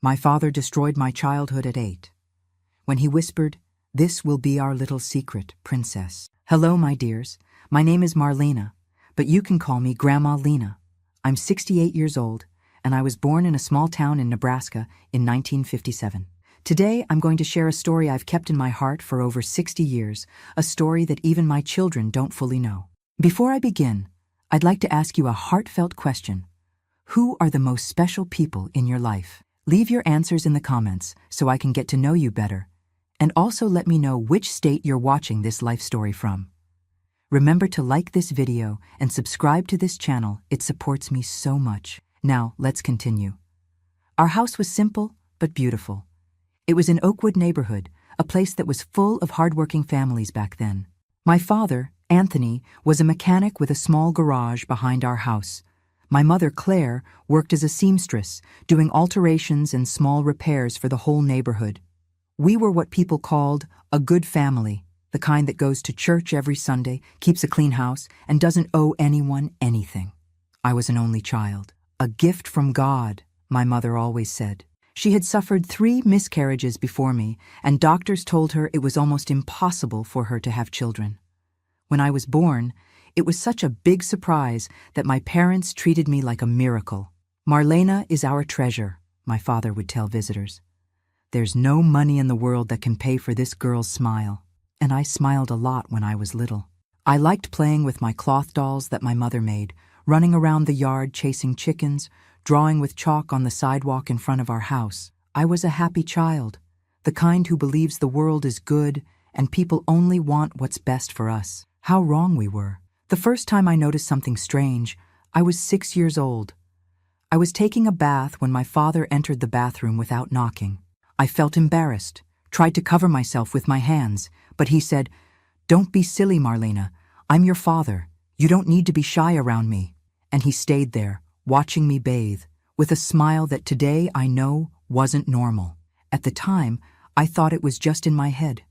My father destroyed my childhood at 8. When he whispered, "This will be our little secret, princess." Hello, my dears. My name is Marlena, but you can call me Grandma Lena. I'm 68 years old, and I was born in a small town in Nebraska in 1957. Today, I'm going to share a story I've kept in my heart for over 60 years, a story that even my children don't fully know. Before I begin, I'd like to ask you a heartfelt question. Who are the most special people in your life? Leave your answers in the comments so I can get to know you better, and also let me know which state you're watching this life story from. Remember to like this video and subscribe to this channel. It supports me so much. Now, let's continue. Our house was simple but beautiful. It was in Oakwood neighborhood, a place that was full of hardworking families back then. My father, Anthony, was a mechanic with a small garage behind our house. My mother, Claire, worked as a seamstress, doing alterations and small repairs for the whole neighborhood. We were what people called a good family, the kind that goes to church every Sunday, keeps a clean house, and doesn't owe anyone anything. I was an only child. A gift from God, my mother always said. She had suffered 3 miscarriages before me, and doctors told her it was almost impossible for her to have children. When I was born, it was such a big surprise that my parents treated me like a miracle. "Marlena is our treasure," my father would tell visitors. "There's no money in the world that can pay for this girl's smile." And I smiled a lot when I was little. I liked playing with my cloth dolls that my mother made, running around the yard chasing chickens, drawing with chalk on the sidewalk in front of our house. I was a happy child, the kind who believes the world is good and people only want what's best for us. How wrong we were. The first time I noticed something strange, I was 6 years old. I was taking a bath when my father entered the bathroom without knocking. I felt embarrassed, tried to cover myself with my hands, but he said, "Don't be silly, Marlena. I'm your father. You don't need to be shy around me." And he stayed there, watching me bathe, with a smile that today I know wasn't normal. At the time, I thought it was just in my head.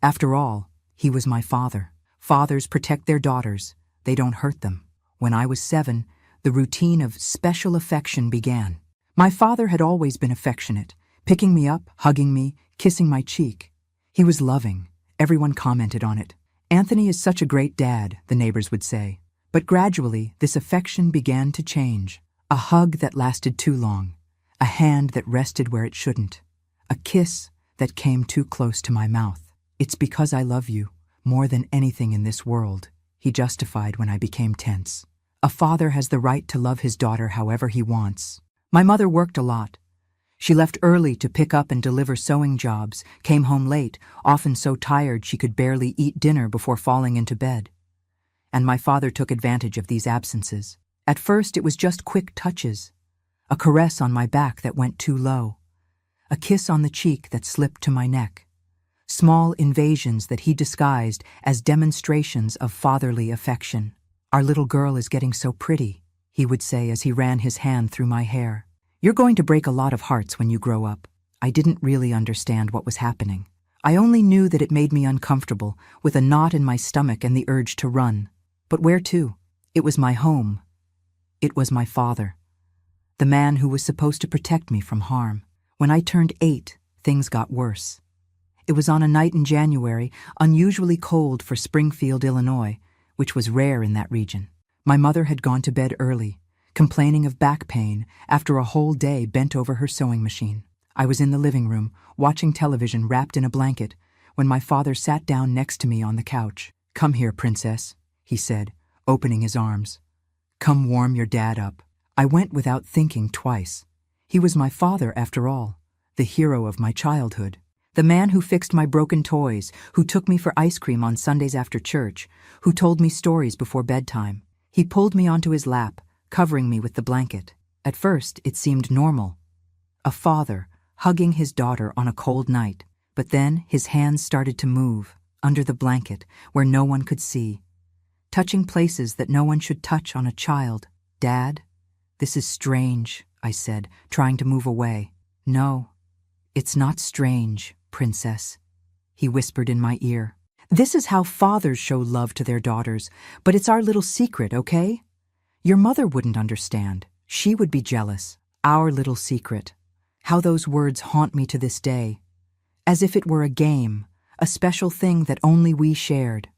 After all, he was my father. Fathers protect their daughters. They don't hurt them. When I was 7, the routine of special affection began. My father had always been affectionate, picking me up, hugging me, kissing my cheek. He was loving. Everyone commented on it. "Anthony is such a great dad," the neighbors would say. But gradually, this affection began to change. A hug that lasted too long. A hand that rested where it shouldn't. A kiss that came too close to my mouth. "It's because I love you more than anything in this world," he justified when I became tense. A father has the right to love his daughter however he wants. My mother worked a lot. She left early to pick up and deliver sewing jobs, came home late, often so tired she could barely eat dinner before falling into bed. And my father took advantage of these absences. At first, it was just quick touches. A caress on my back that went too low. A kiss on the cheek that slipped to my neck. Small invasions that he disguised as demonstrations of fatherly affection. "Our little girl is getting so pretty," he would say as he ran his hand through my hair. "You're going to break a lot of hearts when you grow up." I didn't really understand what was happening. I only knew that it made me uncomfortable, with a knot in my stomach and the urge to run. But where to? It was my home. It was my father. The man who was supposed to protect me from harm. When I turned 8, things got worse. It was on a night in January, unusually cold for Springfield, Illinois, which was rare in that region. My mother had gone to bed early, complaining of back pain after a whole day bent over her sewing machine. I was in the living room, watching television wrapped in a blanket, when my father sat down next to me on the couch. "Come here, princess," he said, opening his arms. "Come warm your dad up." I went without thinking twice. He was my father, after all, the hero of my childhood. The man who fixed my broken toys, who took me for ice cream on Sundays after church, who told me stories before bedtime. He pulled me onto his lap, covering me with the blanket. At first, it seemed normal. A father hugging his daughter on a cold night. But then his hands started to move, under the blanket, where no one could see, touching places that no one should touch on a child. "Dad, this is strange," I said, trying to move away. "No, it's not strange, princess," he whispered in my ear. "This is how fathers show love to their daughters, but it's our little secret, okay? Your mother wouldn't understand. She would be jealous. Our little secret." How those words haunt me to this day, as if it were a game, a special thing that only we shared.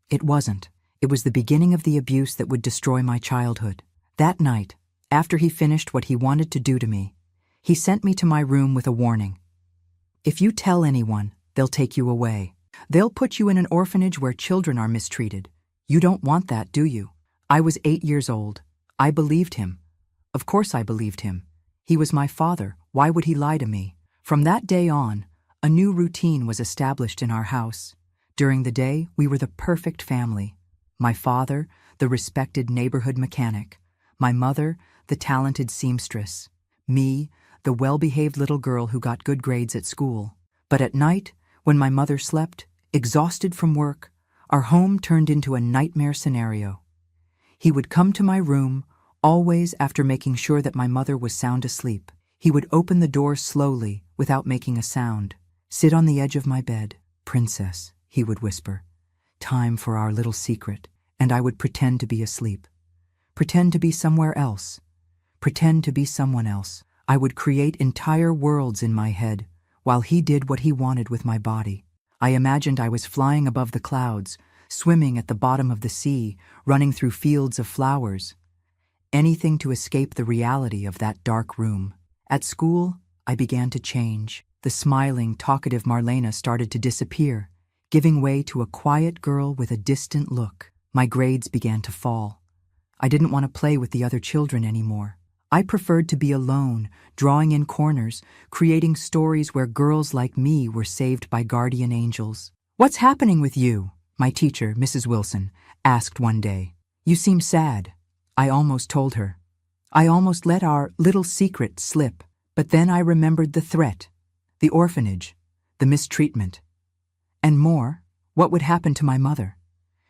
It wasn't. It was the beginning of the abuse that would destroy my childhood. That night, after he finished what he wanted to do to me, he sent me to my room with a warning. If you tell anyone, they'll take you away. They'll put you in an orphanage where children are mistreated. You don't want that, do you? I was 8 years old. I believed him. Of course I believed him. He was my father. Why would he lie to me? From that day on, a new routine was established in our house. During the day, we were the perfect family. My father, the respected neighborhood mechanic. My mother, the talented seamstress. Me, the well-behaved little girl who got good grades at school. But at night, when my mother slept, exhausted from work, our home turned into a nightmare scenario. He would come to my room, always after making sure that my mother was sound asleep. He would open the door slowly, without making a sound. Sit on the edge of my bed. "Princess," he would whisper. "Time for our little secret." And I would pretend to be asleep. Pretend to be somewhere else. Pretend to be someone else. I would create entire worlds in my head, while he did what he wanted with my body. I imagined I was flying above the clouds, swimming at the bottom of the sea, running through fields of flowers. Anything to escape the reality of that dark room. At school, I began to change. The smiling, talkative Marlena started to disappear, giving way to a quiet girl with a distant look. My grades began to fall. I didn't want to play with the other children anymore. I preferred to be alone, drawing in corners, creating stories where girls like me were saved by guardian angels. "What's happening with you?" my teacher, Mrs. Wilson, asked one day. "You seem sad." I almost told her. I almost let our little secret slip. But then I remembered the threat, the orphanage, the mistreatment. And more, what would happen to my mother?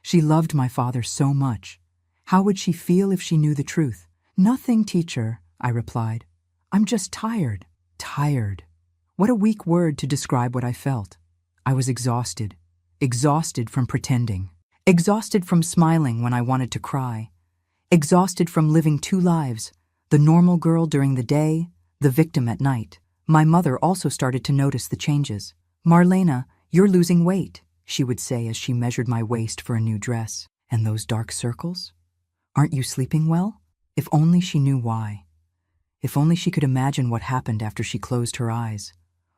She loved my father so much. How would she feel if she knew the truth? "Nothing, teacher," I replied. "I'm just tired." Tired. What a weak word to describe what I felt. I was exhausted. Exhausted from pretending. Exhausted from smiling when I wanted to cry. Exhausted from living two lives, the normal girl during the day, the victim at night. My mother also started to notice the changes. "Marlena, you're losing weight," she would say as she measured my waist for a new dress. "And those dark circles? Aren't you sleeping well?" If only she knew why. If only she could imagine what happened after she closed her eyes,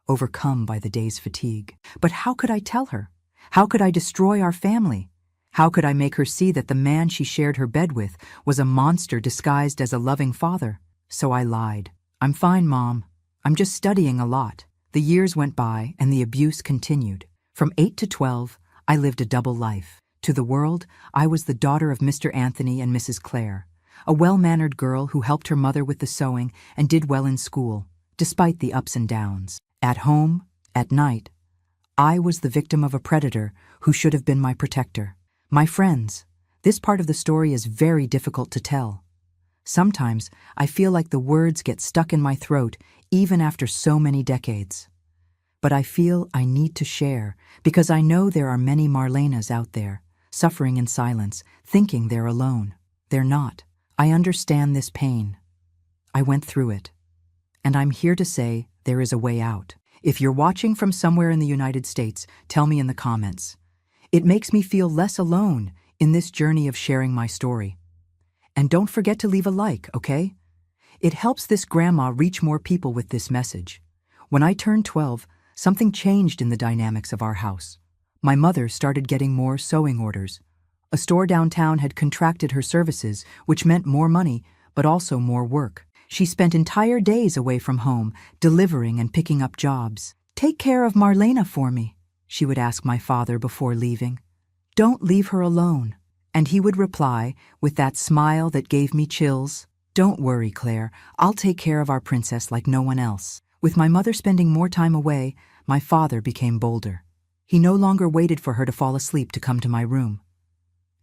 overcome by the day's fatigue. But how could I tell her? How could I destroy our family? How could I make her see that the man she shared her bed with was a monster disguised as a loving father? So I lied. "I'm fine, Mom. I'm just studying a lot." The years went by and the abuse continued. From 8 to 12, I lived a double life. To the world, I was the daughter of Mr. Anthony and Mrs. Clare, a well-mannered girl who helped her mother with the sewing and did well in school, despite the ups and downs. At home, at night, I was the victim of a predator who should have been my protector. My friends, this part of the story is very difficult to tell. Sometimes I feel like the words get stuck in my throat even after so many decades. But I feel I need to share because I know there are many Marlenas out there, suffering in silence, thinking they're alone. They're not. I understand this pain. I went through it. And I'm here to say there is a way out. If you're watching from somewhere in the United States, tell me in the comments. It makes me feel less alone in this journey of sharing my story. And don't forget to leave a like, okay? It helps this grandma reach more people with this message. When I turned 12, something changed in the dynamics of our house. My mother started getting more sewing orders. A store downtown had contracted her services, which meant more money, but also more work. She spent entire days away from home, delivering and picking up jobs. "Take care of Marlena for me," she would ask my father before leaving. "Don't leave her alone." And he would reply, with that smile that gave me chills, "Don't worry, Claire, I'll take care of our princess like no one else." With my mother spending more time away, my father became bolder. He no longer waited for her to fall asleep to come to my room.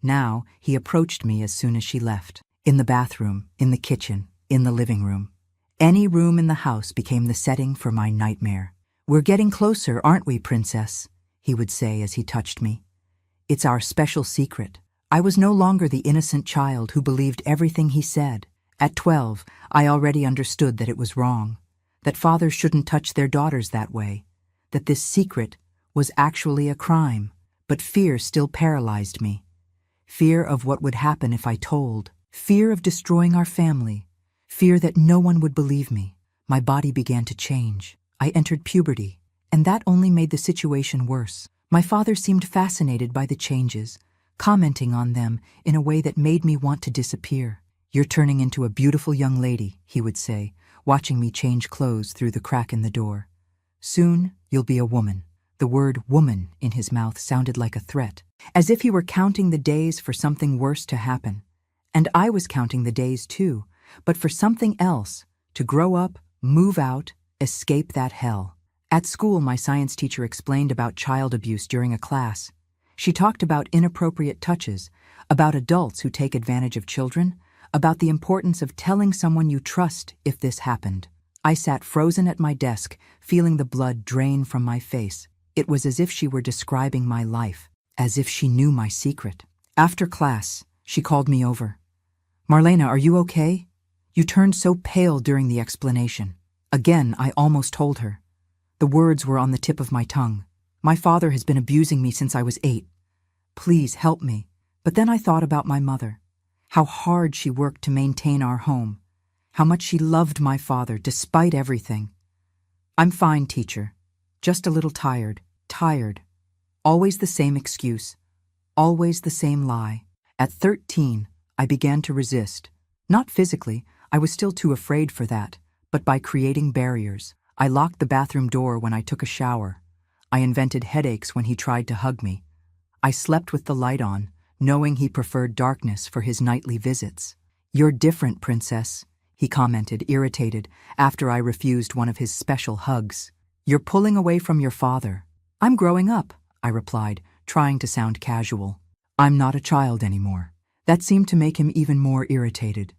Now, he approached me as soon as she left. In the bathroom, in the kitchen, in the living room. Any room in the house became the setting for my nightmare. "We're getting closer, aren't we, princess?" he would say as he touched me. "It's our special secret." I was no longer the innocent child who believed everything he said. At 12, I already understood that it was wrong. that fathers shouldn't touch their daughters that way, that this secret was actually a crime, but fear still paralyzed me. Fear of what would happen if I told, fear of destroying our family, fear that no one would believe me. My body began to change. I entered puberty, and that only made the situation worse. My father seemed fascinated by the changes, commenting on them in a way that made me want to disappear. "You're turning into a beautiful young lady," he would say, watching me change clothes through the crack in the door. "Soon, you'll be a woman." The word woman in his mouth sounded like a threat, as if he were counting the days for something worse to happen. And I was counting the days too, but for something else, to grow up, move out, escape that hell. At school, my science teacher explained about child abuse during a class. She talked about inappropriate touches, about adults who take advantage of children, about the importance of telling someone you trust if this happened. I sat frozen at my desk, feeling the blood drain from my face. It was as if she were describing my life, as if she knew my secret. After class, she called me over. "Marlena, are you okay? You turned so pale during the explanation." Again, I almost told her. The words were on the tip of my tongue. "My father has been abusing me since I was 8. Please help me." But then I thought about my mother, how hard she worked to maintain our home, how much she loved my father despite everything. "I'm fine, teacher. Just a little tired. Tired. Always the same excuse. Always the same lie." At 13, I began to resist. Not physically, I was still too afraid for that, but by creating barriers. I locked the bathroom door when I took a shower. I invented headaches when he tried to hug me. I slept with the light on, knowing he preferred darkness for his nightly visits. "You're different, princess," he commented, irritated, after I refused one of his special hugs. "You're pulling away from your father." "I'm growing up," I replied, trying to sound casual. "I'm not a child anymore." That seemed to make him even more irritated.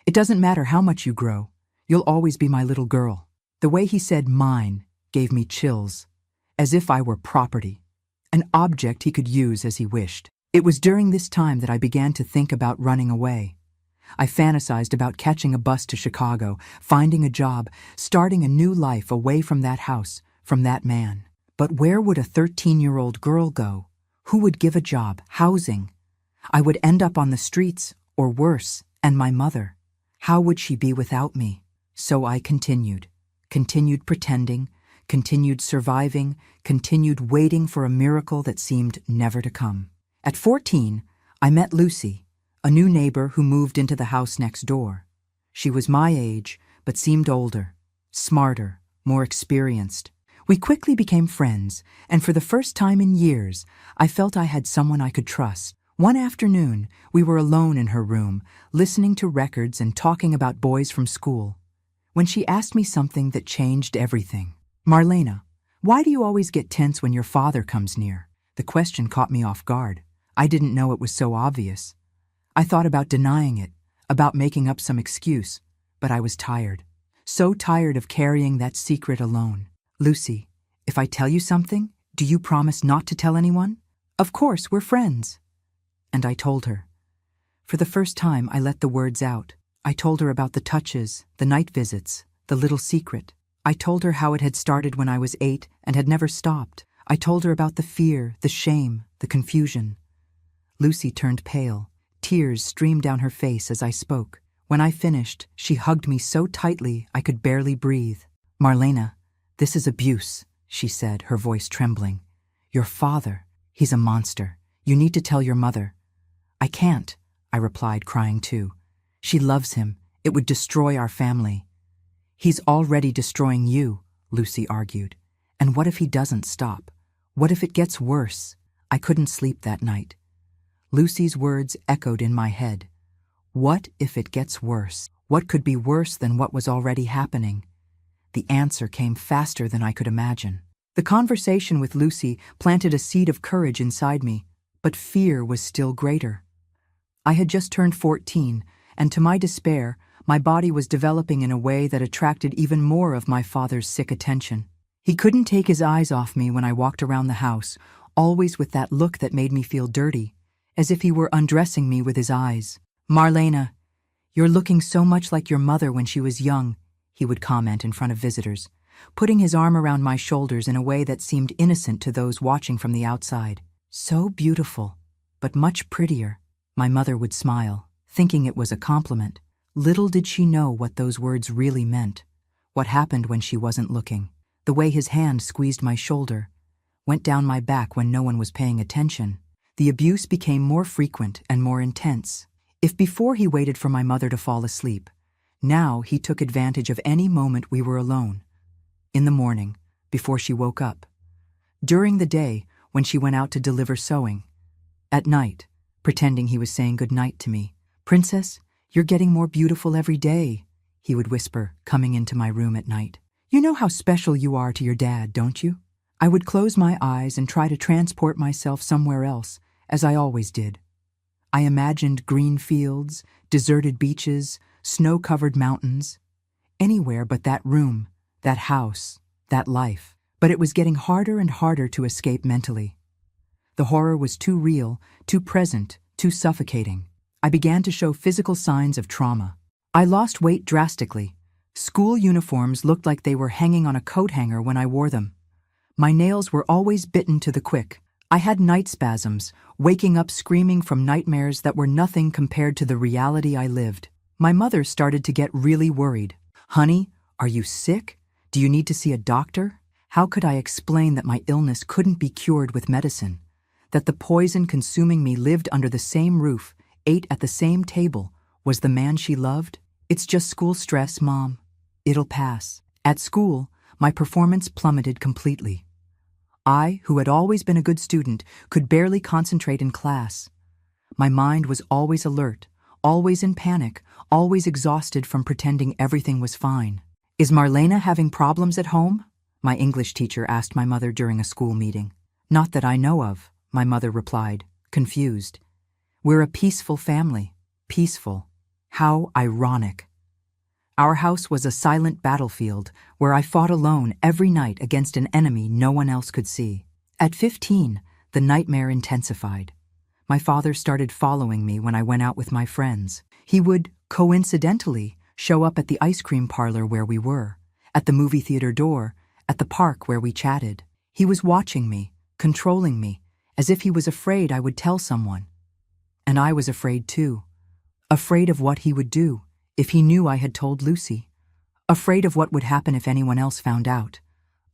"It doesn't matter how much you grow. You'll always be my little girl." The way he said "mine" gave me chills, as if I were property, an object he could use as he wished. It was during this time that I began to think about running away. I fantasized about catching a bus to Chicago, finding a job, starting a new life away from that house, from that man. But where would a 13-year-old girl go? Who would give a job, housing? I would end up on the streets, or worse, and my mother. How would she be without me? So I continued pretending, continued surviving, continued waiting for a miracle that seemed never to come. At 14, I met Lucy, a new neighbor who moved into the house next door. She was my age, but seemed older, smarter, more experienced. We quickly became friends, and for the first time in years, I felt I had someone I could trust. One afternoon, we were alone in her room, listening to records and talking about boys from school, when she asked me something that changed everything. "Marlena, why do you always get tense when your father comes near?" The question caught me off guard. I didn't know it was so obvious. I thought about denying it, about making up some excuse, but I was tired. So tired of carrying that secret alone. "Lucy, if I tell you something, do you promise not to tell anyone?" "Of course, we're friends." And I told her. For the first time, I let the words out. I told her about the touches, the night visits, the little secret. I told her how it had started when I was 8 and had never stopped. I told her about the fear, the shame, the confusion. Lucy turned pale. Tears streamed down her face as I spoke. When I finished, she hugged me so tightly I could barely breathe. "Marlena, this is abuse," she said, her voice trembling. "Your father, he's a monster. You need to tell your mother." "I can't," I replied, crying too. "She loves him. It would destroy our family." "He's already destroying you," Lucy argued. "And what if he doesn't stop? What if it gets worse?" I couldn't sleep that night. Lucy's words echoed in my head. What if it gets worse? What could be worse than what was already happening? The answer came faster than I could imagine. The conversation with Lucy planted a seed of courage inside me, but fear was still greater. I had just turned 14, and to my despair, my body was developing in a way that attracted even more of my father's sick attention. He couldn't take his eyes off me when I walked around the house, always with that look that made me feel dirty, as if he were undressing me with his eyes. "Marlena, you're looking so much like your mother when she was young. he would comment in front of visitors, putting his arm around my shoulders in a way that seemed innocent to those watching from the outside. So beautiful, but much prettier. My mother would smile, thinking it was a compliment. Little did she know what those words really meant, what happened when she wasn't looking. The way his hand squeezed my shoulder, went down my back when no one was paying attention. The abuse became more frequent and more intense. If before he waited for my mother to fall asleep, now he took advantage of any moment we were alone. In the morning, before she woke up. During the day, when she went out to deliver sewing. At night, pretending he was saying good night to me. "Princess, you're getting more beautiful every day," he would whisper, coming into my room at night. "You know how special you are to your dad, don't you?" I would close my eyes and try to transport myself somewhere else, as I always did. I imagined green fields, deserted beaches, snow-covered mountains. Anywhere but that room, that house, that life. But it was getting harder and harder to escape mentally. The horror was too real, too present, too suffocating. I began to show physical signs of trauma. I lost weight drastically. School uniforms looked like they were hanging on a coat hanger when I wore them. My nails were always bitten to the quick. I had night spasms, waking up screaming from nightmares that were nothing compared to the reality I lived. My mother started to get really worried. "Honey, are you sick? Do you need to see a doctor?" How could I explain that my illness couldn't be cured with medicine? That the poison consuming me lived under the same roof, ate at the same table, was the man she loved? "It's just school stress, Mom. It'll pass." At school, my performance plummeted completely. I, who had always been a good student, could barely concentrate in class. My mind was always alert, always in panic, always exhausted from pretending everything was fine. "Is Marlena having problems at home?" my English teacher asked my mother during a school meeting. "Not that I know of," my mother replied, confused. "We're a peaceful family." Peaceful. How ironic. Our house was a silent battlefield where I fought alone every night against an enemy no one else could see. At 15, the nightmare intensified. My father started following me when I went out with my friends. He would, coincidentally, show up at the ice cream parlor where we were, at the movie theater door, at the park where we chatted. He was watching me, controlling me, as if he was afraid I would tell someone. And I was afraid too. Afraid of what he would do if he knew I had told Lucy. Afraid of what would happen if anyone else found out.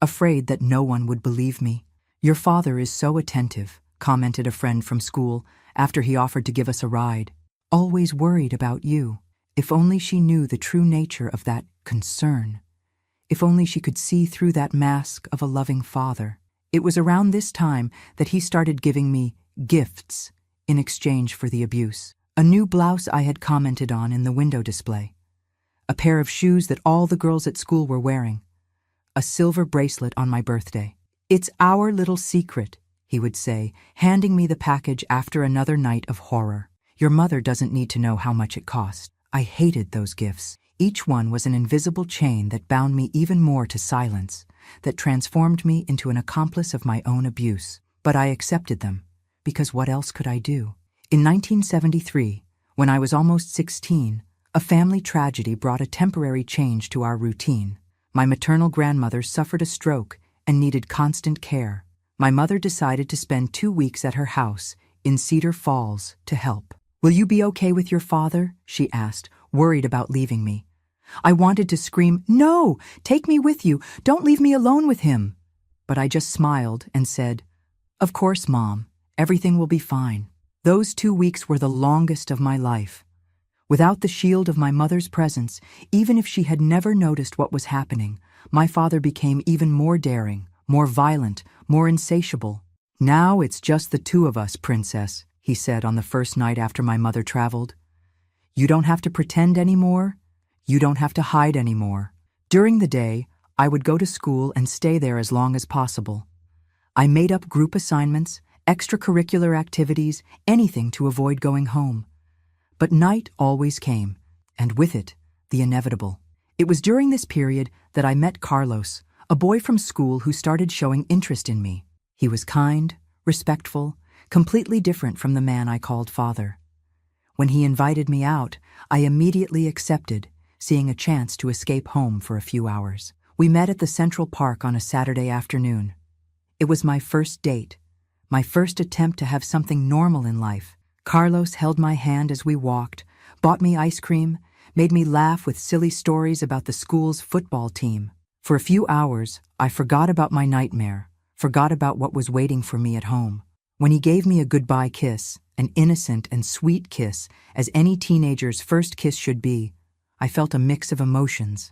Afraid that no one would believe me. "Your father is so attentive," commented a friend from school after he offered to give us a ride. "Always worried about you." If only she knew the true nature of that concern. If only she could see through that mask of a loving father. It was around this time that he started giving me gifts in exchange for the abuse. A new blouse I had commented on in the window display. A pair of shoes that all the girls at school were wearing. A silver bracelet on my birthday. "It's our little secret," he would say, handing me the package after another night of horror. "Your mother doesn't need to know how much it cost." I hated those gifts. Each one was an invisible chain that bound me even more to silence, that transformed me into an accomplice of my own abuse. But I accepted them, because what else could I do? In 1973, when I was almost 16, a family tragedy brought a temporary change to our routine. My maternal grandmother suffered a stroke and needed constant care. My mother decided to spend 2 weeks at her house in Cedar Falls to help. "Will you be okay with your father?" she asked, worried about leaving me. I wanted to scream, "No, take me with you. Don't leave me alone with him." But I just smiled and said, "Of course, Mom. Everything will be fine." Those 2 weeks were the longest of my life. Without the shield of my mother's presence, even if she had never noticed what was happening, my father became even more daring, more violent, more insatiable. "Now it's just the two of us, Princess," he said on the first night after my mother traveled. "You don't have to pretend anymore. You don't have to hide anymore." During the day, I would go to school and stay there as long as possible. I made up group assignments, extracurricular activities, anything to avoid going home. But night always came, and with it, the inevitable. It was during this period that I met Carlos, a boy from school who started showing interest in me. He was kind, respectful, completely different from the man I called father. When he invited me out, I immediately accepted, seeing a chance to escape home for a few hours. We met at the Central Park on a Saturday afternoon. It was my first date, my first attempt to have something normal in life. Carlos held my hand as we walked, bought me ice cream, made me laugh with silly stories about the school's football team. For a few hours, I forgot about my nightmare, forgot about what was waiting for me at home. When he gave me a goodbye kiss, an innocent and sweet kiss, as any teenager's first kiss should be, I felt a mix of emotions.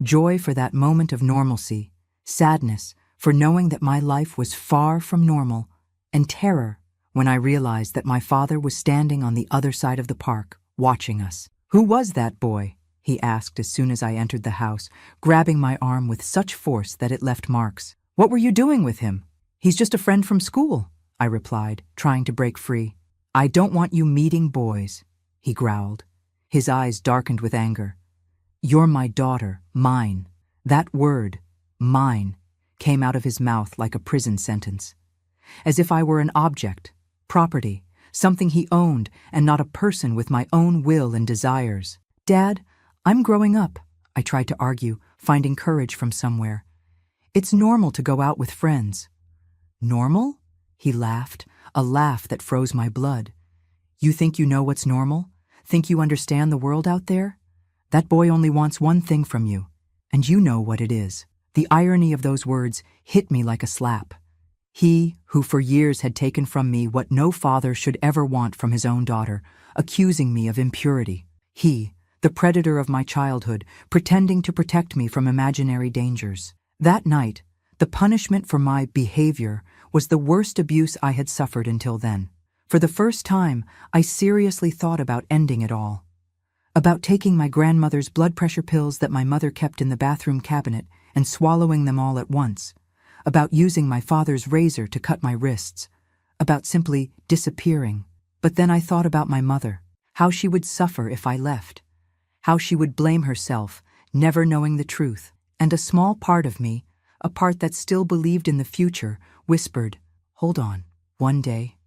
Joy for that moment of normalcy, sadness for knowing that my life was far from normal, and terror when I realized that my father was standing on the other side of the park, watching us. "Who was that boy?" he asked as soon as I entered the house, grabbing my arm with such force that it left marks. "What were you doing with him?" "He's just a friend from school," I replied, trying to break free. "I don't want you meeting boys," he growled. His eyes darkened with anger. "You're my daughter, mine." That word, mine, came out of his mouth like a prison sentence. As if I were an object, property, something he owned and not a person with my own will and desires. "Dad, I'm growing up," I tried to argue, finding courage from somewhere. "It's normal to go out with friends." "Normal?" He laughed, a laugh that froze my blood. "You think you know what's normal? Think you understand the world out there? That boy only wants one thing from you, and you know what it is." The irony of those words hit me like a slap. He, who for years had taken from me what no father should ever want from his own daughter, accusing me of impurity. He, the predator of my childhood, pretending to protect me from imaginary dangers. That night, the punishment for my behavior was the worst abuse I had suffered until then. For the first time, I seriously thought about ending it all. About taking my grandmother's blood pressure pills that my mother kept in the bathroom cabinet and swallowing them all at once. About using my father's razor to cut my wrists. About simply disappearing. But then I thought about my mother, how she would suffer if I left. How she would blame herself, never knowing the truth. And a small part of me, a part that still believed in the future, whispered, "Hold on, one day,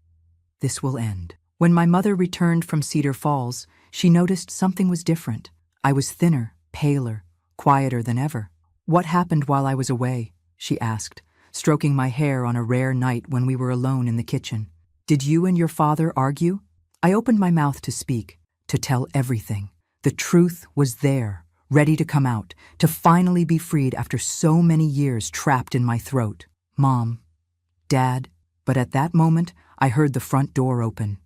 this will end." When my mother returned from Cedar Falls, she noticed something was different. I was thinner, paler, quieter than ever. "What happened while I was away?" she asked, stroking my hair on a rare night when we were alone in the kitchen. "Did you and your father argue?" I opened my mouth to speak, to tell everything. The truth was there, ready to come out, to finally be freed after so many years trapped in my throat. "Mom, Dad," but at that moment I heard the front door open.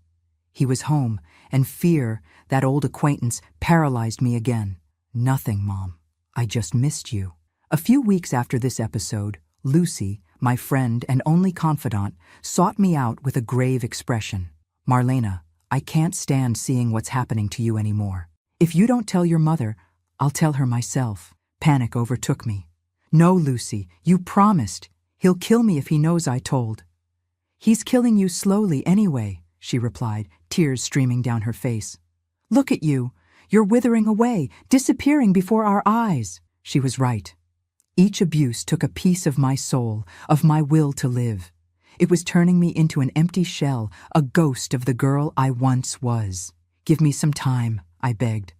He was home, and fear, that old acquaintance, paralyzed me again. "Nothing, Mom. I just missed you." A few weeks after this episode, Lucy, my friend and only confidant, sought me out with a grave expression. "Marlena, I can't stand seeing what's happening to you anymore. If you don't tell your mother, I'll tell her myself." Panic overtook me. "No, Lucy, you promised. He'll kill me if he knows I told." "He's killing you slowly anyway," she replied, tears streaming down her face. "Look at you. You're withering away, disappearing before our eyes." She was right. Each abuse took a piece of my soul, of my will to live. It was turning me into an empty shell, a ghost of the girl I once was. "Give me some time," I begged.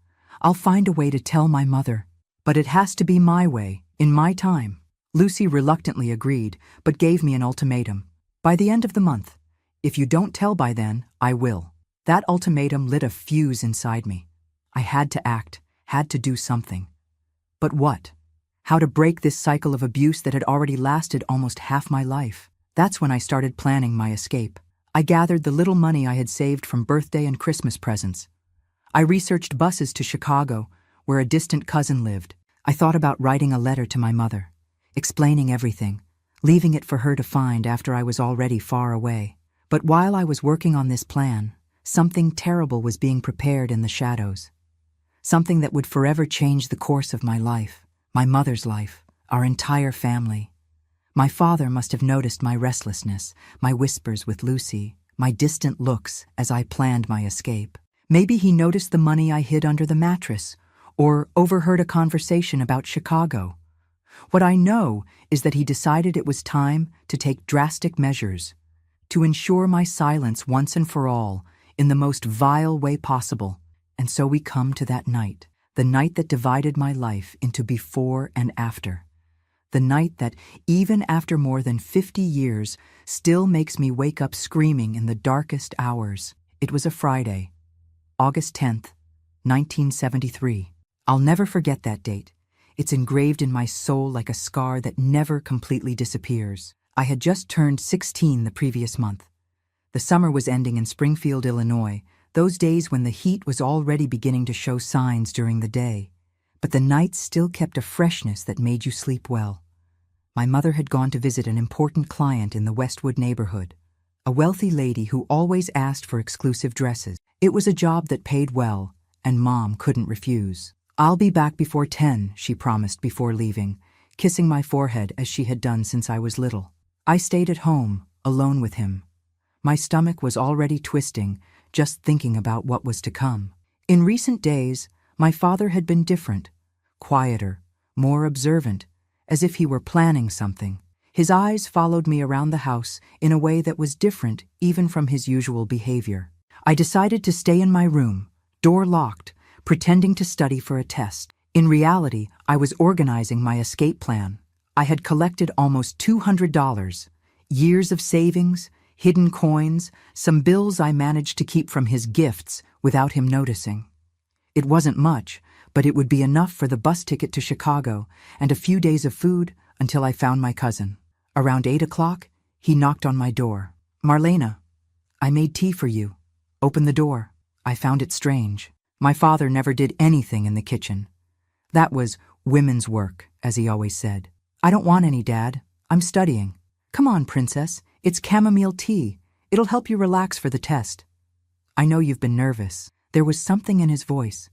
"I'll find a way to tell my mother. But it has to be my way, in my time." Lucy reluctantly agreed, but gave me an ultimatum. "By the end of the month. If you don't tell by then, I will." That ultimatum lit a fuse inside me. I had to act, had to do something. But what? How to break this cycle of abuse that had already lasted almost half my life? That's when I started planning my escape. I gathered the little money I had saved from birthday and Christmas presents. I researched buses to Chicago, where a distant cousin lived. I thought about writing a letter to my mother, explaining everything, leaving it for her to find after I was already far away. But while I was working on this plan, something terrible was being prepared in the shadows. Something that would forever change the course of my life, my mother's life, our entire family. My father must have noticed my restlessness, my whispers with Lucy, my distant looks as I planned my escape. Maybe he noticed the money I hid under the mattress, or overheard a conversation about Chicago. What I know is that he decided it was time to take drastic measures, to ensure my silence once and for all, in the most vile way possible. And so we come to that night. The night that divided my life into before and after. The night that, even after more than 50 years, still makes me wake up screaming in the darkest hours. It was a Friday, August 10th, 1973. I'll never forget that date. It's engraved in my soul like a scar that never completely disappears. I had just turned 16 the previous month. The summer was ending in Springfield, Illinois, those days when the heat was already beginning to show signs during the day. But the nights still kept a freshness that made you sleep well. My mother had gone to visit an important client in the Westwood neighborhood, a wealthy lady who always asked for exclusive dresses. It was a job that paid well, and Mom couldn't refuse. "I'll be back before 10, she promised before leaving, kissing my forehead as she had done since I was little. I stayed at home, alone with him. My stomach was already twisting, just thinking about what was to come. In recent days, my father had been different, quieter, more observant, as if he were planning something. His eyes followed me around the house in a way that was different even from his usual behavior. I decided to stay in my room, door locked, pretending to study for a test. In reality, I was organizing my escape plan. I had collected almost $200, years of savings, hidden coins, some bills I managed to keep from his gifts without him noticing. It wasn't much, but it would be enough for the bus ticket to Chicago and a few days of food until I found my cousin. Around 8 o'clock, he knocked on my door. "Marlena, I made tea for you. Open the door." I found it strange. My father never did anything in the kitchen. That was women's work, as he always said. "I don't want any, Dad. I'm studying." "Come on, princess. It's chamomile tea. It'll help you relax for the test." I know you've been nervous. There was something in his voice,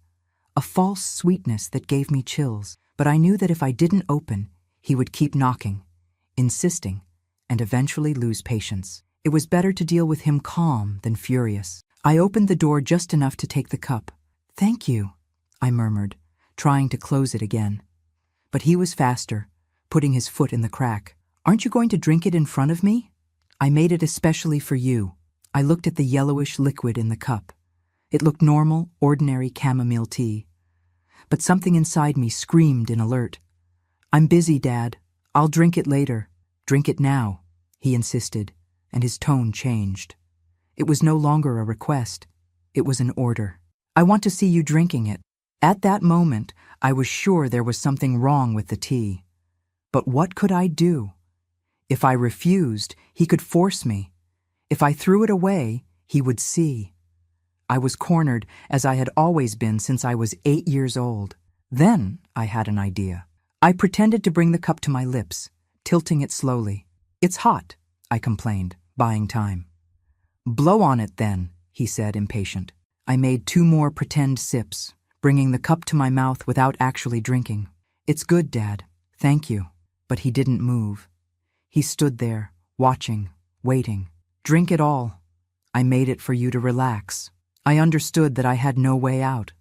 a false sweetness that gave me chills, but I knew that if I didn't open, he would keep knocking, insisting, and eventually lose patience. It was better to deal with him calm than furious. I opened the door just enough to take the cup. "Thank you," I murmured, trying to close it again. But he was faster, putting his foot in the crack. "Aren't you going to drink it in front of me? I made it especially for you." I looked at the yellowish liquid in the cup. It looked normal, ordinary chamomile tea. But something inside me screamed in alert. "I'm busy, Dad. I'll drink it later." "Drink it now," he insisted, and his tone changed. It was no longer a request. It was an order. "I want to see you drinking it." At that moment, I was sure there was something wrong with the tea. But what could I do? If I refused, he could force me. If I threw it away, he would see. I was cornered, as I had always been since I was 8 years old. Then I had an idea. I pretended to bring the cup to my lips, tilting it slowly. "It's hot," I complained, buying time. "Blow on it then," he said, impatient. I made 2 more pretend sips, bringing the cup to my mouth without actually drinking. "It's good, Dad. Thank you." But he didn't move. He stood there, watching, waiting. "Drink it all. I made it for you to relax." I understood that I had no way out.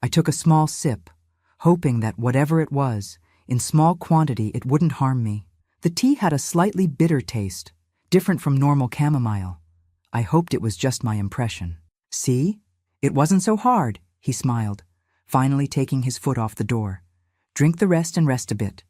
I took a small sip, hoping that whatever it was, in small quantity it wouldn't harm me. The tea had a slightly bitter taste, different from normal chamomile. I hoped it was just my impression. "See? It wasn't so hard," he smiled, finally taking his foot off the door. "Drink the rest and rest a bit.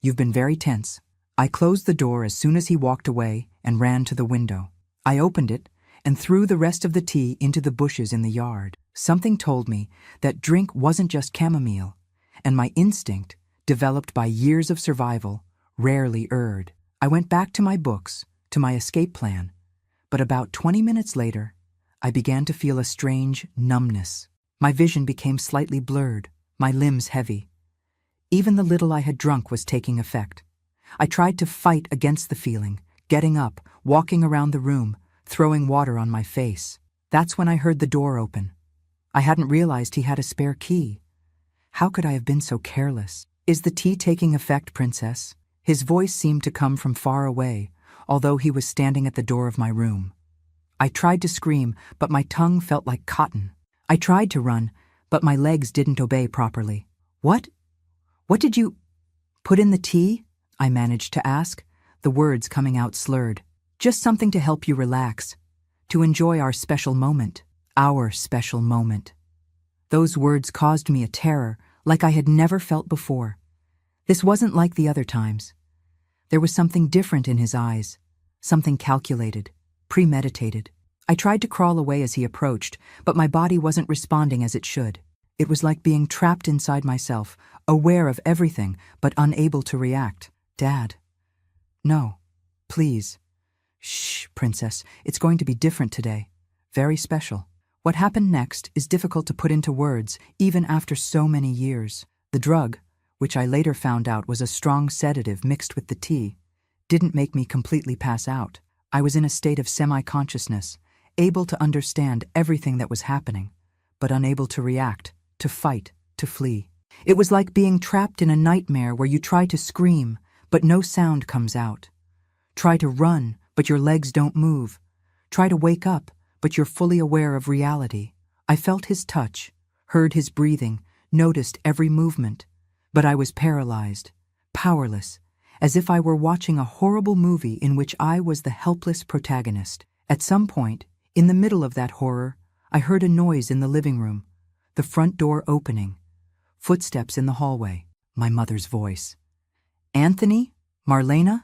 You've been very tense." I closed the door as soon as he walked away and ran to the window. I opened it and threw the rest of the tea into the bushes in the yard. Something told me that drink wasn't just chamomile, and my instinct, developed by years of survival, rarely erred. I went back to my books, to my escape plan, but about 20 minutes later, I began to feel a strange numbness. My vision became slightly blurred, my limbs heavy. Even the little I had drunk was taking effect. I tried to fight against the feeling, getting up, walking around the room, throwing water on my face. That's when I heard the door open. I hadn't realized he had a spare key. How could I have been so careless? "Is the tea taking effect, Princess?" His voice seemed to come from far away, although he was standing at the door of my room. I tried to scream, but my tongue felt like cotton. I tried to run, but my legs didn't obey properly. What did you put in the tea?" I managed to ask, the words coming out slurred. "Just something to help you relax, to enjoy our special moment." Our special moment. Those words caused me a terror, like I had never felt before. This wasn't like the other times. There was something different in his eyes, something calculated, premeditated. I tried to crawl away as he approached, but my body wasn't responding as it should. It was like being trapped inside myself, aware of everything, but unable to react. Dad. No. Please. Shh, Princess. It's going to be different today. Very special. What happened next is difficult to put into words, even after so many years. The drug, which I later found out was a strong sedative mixed with the tea, didn't make me completely pass out. I was in a state of semi-consciousness, able to understand everything that was happening, but unable to react, to fight, to flee. It was like being trapped in a nightmare where you try to scream, but no sound comes out. Try to run, but your legs don't move. Try to wake up, but you're fully aware of reality. I felt his touch, heard his breathing, noticed every movement, but I was paralyzed, powerless, as if I were watching a horrible movie in which I was the helpless protagonist. At some point, in the middle of that horror, I heard a noise in the living room, the front door opening, footsteps in the hallway, my mother's voice. Anthony? Marlena?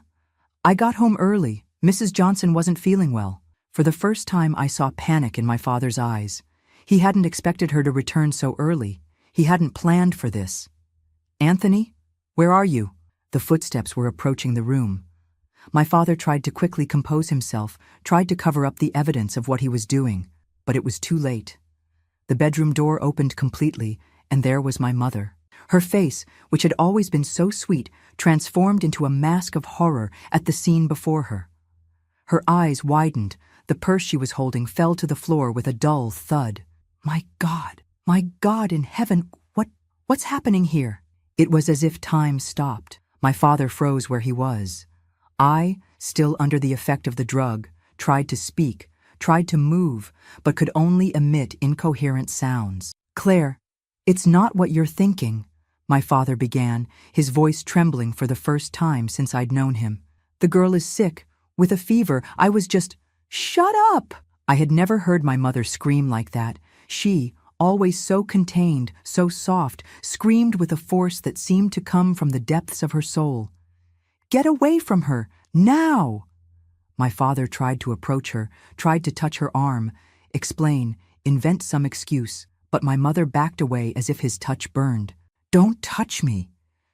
I got home early. Mrs. Johnson wasn't feeling well. For the first time, I saw panic in my father's eyes. He hadn't expected her to return so early. He hadn't planned for this. Anthony? Where are you? The footsteps were approaching the room. My father tried to quickly compose himself, tried to cover up the evidence of what he was doing, but it was too late. The bedroom door opened completely, and there was my mother. Her face, which had always been so sweet, transformed into a mask of horror at the scene before her. Her eyes widened. The purse she was holding fell to the floor with a dull thud. My God in heaven, what's happening here? It was as if time stopped. My father froze where he was. I, still under the effect of the drug, tried to speak, tried to move, but could only emit incoherent sounds. Claire, it's not what you're thinking, my father began, his voice trembling for the first time since I'd known him. The girl is sick, with a fever. I was just, shut up! I had never heard my mother scream like that. She, always so contained, so soft, screamed with a force that seemed to come from the depths of her soul. Get away from her, now! My father tried to approach her, tried to touch her arm, explain, invent some excuse, but my mother backed away as if his touch burned. Don't touch me.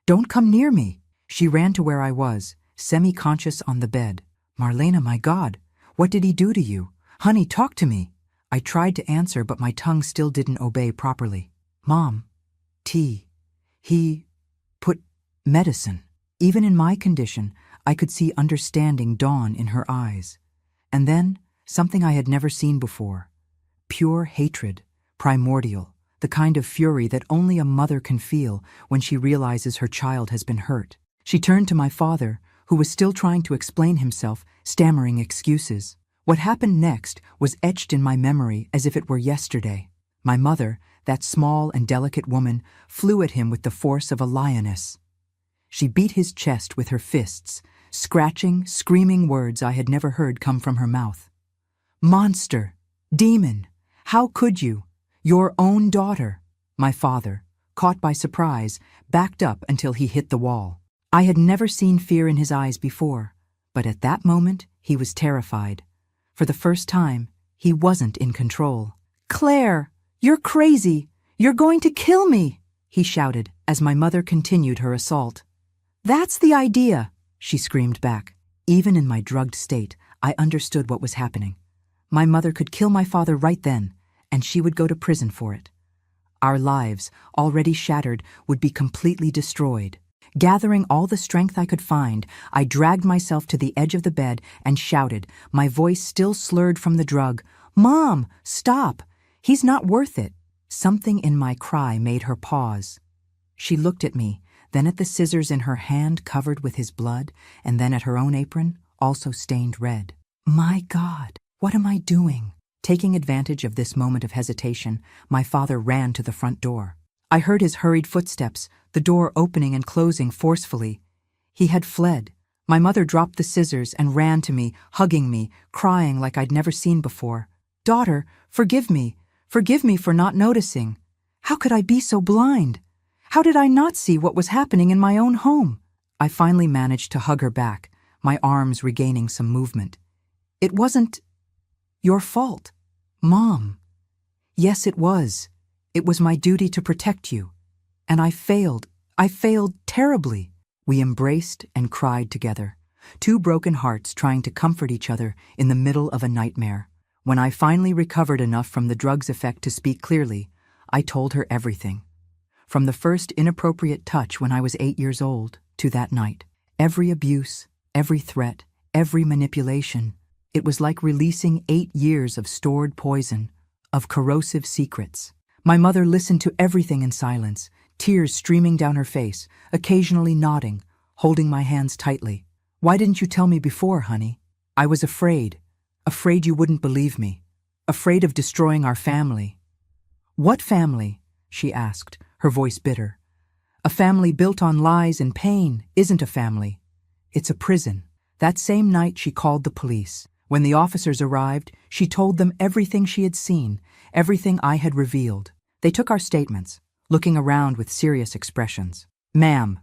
Don't come near me. She ran to where I was, semi-conscious on the bed. Marlena, my God, what did he do to you? Honey, talk to me. I tried to answer, but my tongue still didn't obey properly. Mom, tea. He put medicine. Even in my condition, I could see understanding dawn in her eyes. And then, something I had never seen before. Pure hatred, primordial, the kind of fury that only a mother can feel when she realizes her child has been hurt. She turned to my father, who was still trying to explain himself, stammering excuses. What happened next was etched in my memory as if it were yesterday. My mother, that small and delicate woman, flew at him with the force of a lioness. She beat his chest with her fists, scratching, screaming words I had never heard come from her mouth. Monster! Demon! How could you? Your own daughter! My father, caught by surprise, backed up until he hit the wall. I had never seen fear in his eyes before, but at that moment he was terrified. For the first time, he wasn't in control. Claire, you're crazy! You're going to kill me! He shouted as my mother continued her assault. That's the idea, she screamed back. Even in my drugged state, I understood what was happening. My mother could kill my father right then, and she would go to prison for it. Our lives, already shattered, would be completely destroyed. Gathering all the strength I could find, I dragged myself to the edge of the bed and shouted, my voice still slurred from the drug, Mom, stop! He's not worth it. Something in my cry made her pause. She looked at me, then at the scissors in her hand covered with his blood, and then at her own apron, also stained red. My God, what am I doing? Taking advantage of this moment of hesitation, my father ran to the front door. I heard his hurried footsteps, the door opening and closing forcefully. He had fled. My mother dropped the scissors and ran to me, hugging me, crying like I'd never seen before. Daughter, forgive me. Forgive me for not noticing. How could I be so blind? How did I not see what was happening in my own home? I finally managed to hug her back, my arms regaining some movement. It wasn't your fault, Mom. Yes, it was. It was my duty to protect you. And I failed. I failed terribly. We embraced and cried together, two broken hearts trying to comfort each other in the middle of a nightmare. When I finally recovered enough from the drug's effect to speak clearly, I told her everything. From the first inappropriate touch when I was 8 years old to that night. Every abuse, every threat, every manipulation. It was like releasing 8 years of stored poison, of corrosive secrets. My mother listened to everything in silence, tears streaming down her face, occasionally nodding, holding my hands tightly. Why didn't you tell me before, honey? I was afraid. Afraid you wouldn't believe me. Afraid of destroying our family. What family? She asked, her voice bitter. A family built on lies and pain isn't a family. It's a prison. That same night she called the police. When the officers arrived, she told them everything she had seen, everything I had revealed. They took our statements, looking around with serious expressions. Ma'am,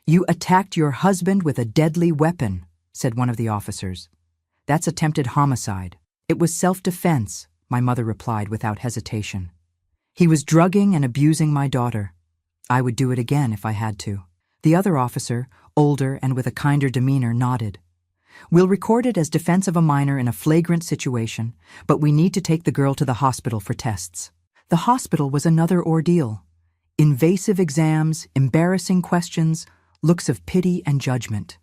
you attacked your husband with a deadly weapon, said one of the officers. That's attempted homicide. It was self-defense, my mother replied without hesitation. He was drugging and abusing my daughter. I would do it again if I had to. The other officer, older and with a kinder demeanor, nodded. We'll record it as defense of a minor in a flagrant situation, but we need to take the girl to the hospital for tests. The hospital was another ordeal. Invasive exams, embarrassing questions, looks of pity and judgment.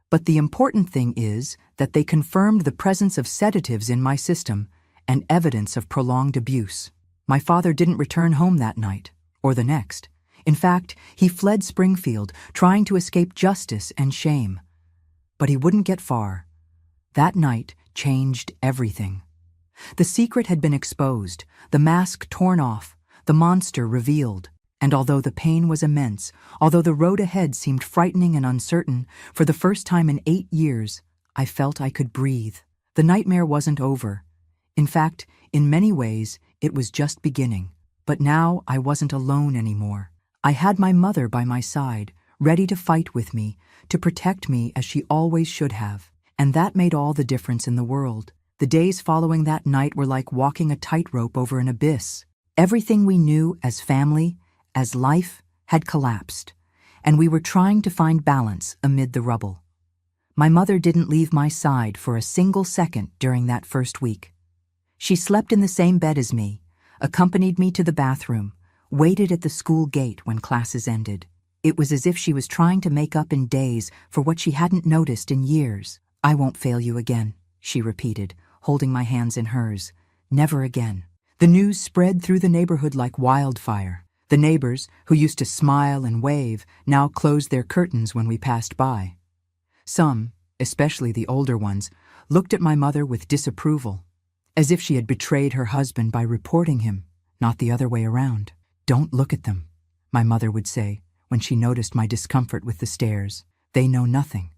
But the important thing is that they confirmed the presence of sedatives in my system and evidence of prolonged abuse. My father didn't return home that night, or the next. In fact, he fled Springfield, trying to escape justice and shame. But he wouldn't get far. That night changed everything. The secret had been exposed, the mask torn off, the monster revealed. And although the pain was immense, although the road ahead seemed frightening and uncertain, for the first time in 8 years, I felt I could breathe. The nightmare wasn't over. In fact, in many ways, it was just beginning. But now I wasn't alone anymore. I had my mother by my side, ready to fight with me, to protect me as she always should have. And that made all the difference in the world. The days following that night were like walking a tightrope over an abyss. Everything we knew as family, as life, had collapsed, and we were trying to find balance amid the rubble. My mother didn't leave my side for a single second during that first week. She slept in the same bed as me, accompanied me to the bathroom, waited at the school gate when classes ended. It was as if she was trying to make up in days for what she hadn't noticed in years. I won't fail you again, she repeated, holding my hands in hers. Never again. The news spread through the neighborhood like wildfire. The neighbors, who used to smile and wave, now closed their curtains when we passed by. Some, especially the older ones, looked at my mother with disapproval, as if she had betrayed her husband by reporting him, not the other way around. Don't look at them, my mother would say when she noticed my discomfort with the stairs. They know nothing.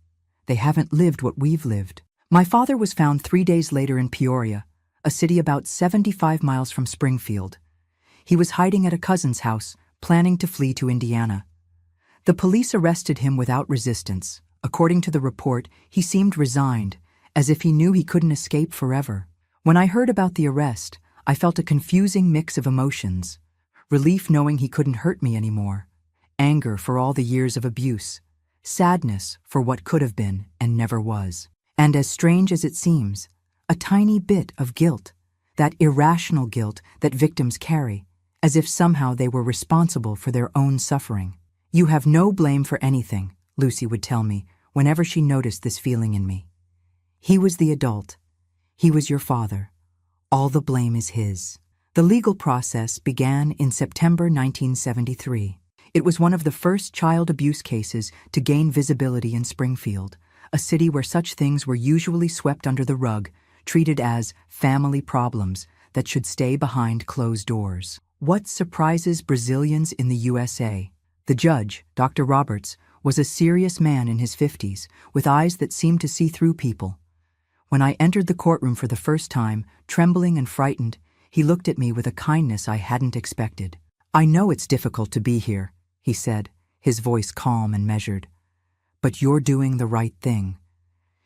They haven't lived what we've lived. My father was found 3 days later in Peoria, a city about 75 miles from Springfield. He was hiding at a cousin's house, planning to flee to Indiana. The police arrested him without resistance. According to the report, he seemed resigned, as if he knew he couldn't escape forever. When I heard about the arrest, I felt a confusing mix of emotions. Relief knowing he couldn't hurt me anymore. Anger for all the years of abuse. Sadness for what could have been and never was. And as strange as it seems, a tiny bit of guilt. That irrational guilt that victims carry, as if somehow they were responsible for their own suffering. You have no blame for anything, Lucy would tell me whenever she noticed this feeling in me. He was the adult. He was your father. All the blame is his. The legal process began in September 1973. It was one of the first child abuse cases to gain visibility in Springfield, a city where such things were usually swept under the rug, treated as family problems that should stay behind closed doors. What surprises Brazilians in the USA? The judge, Dr. Roberts, was a serious man in his 50s, with eyes that seemed to see through people. When I entered the courtroom for the first time, trembling and frightened, he looked at me with a kindness I hadn't expected. I know it's difficult to be here, he said, his voice calm and measured. "But you're doing the right thing.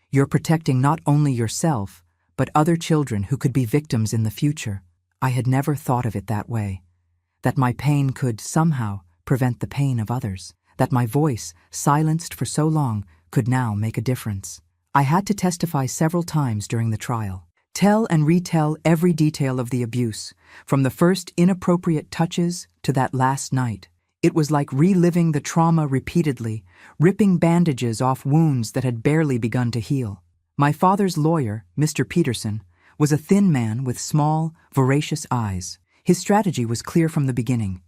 You're protecting not only yourself, but other children who could be victims in the future." I had never thought of it that way. That my pain could, somehow, prevent the pain of others. That my voice, silenced for so long, could now make a difference. I had to testify several times during the trial. Tell and retell every detail of the abuse, from the first inappropriate touches to that last night. It was like reliving the trauma repeatedly, ripping bandages off wounds that had barely begun to heal. My father's lawyer, Mr. Peterson, was a thin man with small, voracious eyes. His strategy was clear from the beginning.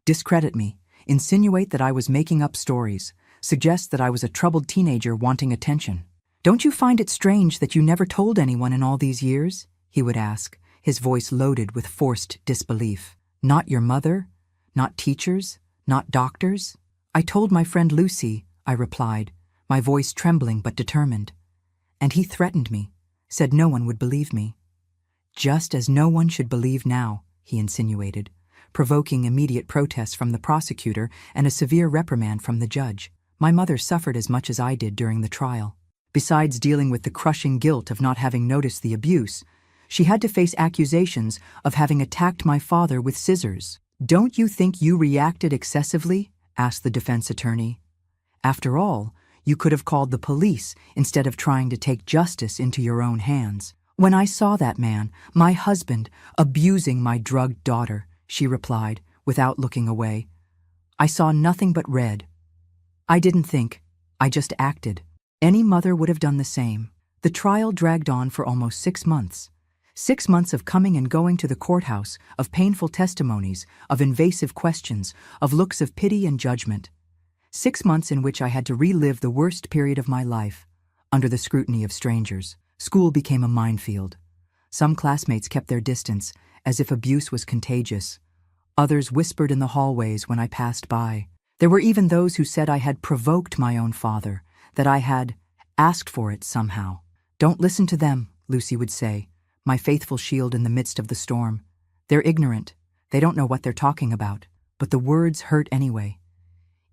Discredit me, insinuate that I was making up stories, suggest that I was a troubled teenager wanting attention. "Don't you find it strange that you never told anyone in all these years?" he would ask, his voice loaded with forced disbelief. "Not your mother? Not teachers? Not doctors?" "I told my friend Lucy," I replied, my voice trembling but determined. "And he threatened me, said no one would believe me." "Just as no one should believe now," he insinuated, provoking immediate protests from the prosecutor and a severe reprimand from the judge. My mother suffered as much as I did during the trial. Besides dealing with the crushing guilt of not having noticed the abuse, she had to face accusations of having attacked my father with scissors. "Don't you think you reacted excessively?" asked the defense attorney. "After all, you could have called the police instead of trying to take justice into your own hands." "When I saw that man, my husband, abusing my drugged daughter," she replied, without looking away, "I saw nothing but red. I didn't think, I just acted." Any mother would have done the same. The trial dragged on for almost 6 months. 6 months of coming and going to the courthouse, of painful testimonies, of invasive questions, of looks of pity and judgment. 6 months in which I had to relive the worst period of my life, under the scrutiny of strangers. School became a minefield. Some classmates kept their distance, as if abuse was contagious. Others whispered in the hallways when I passed by. There were even those who said I had provoked my own father, that I had asked for it somehow. "Don't listen to them," Lucy would say, my faithful shield in the midst of the storm. "They're ignorant. They don't know what they're talking about." But the words hurt anyway.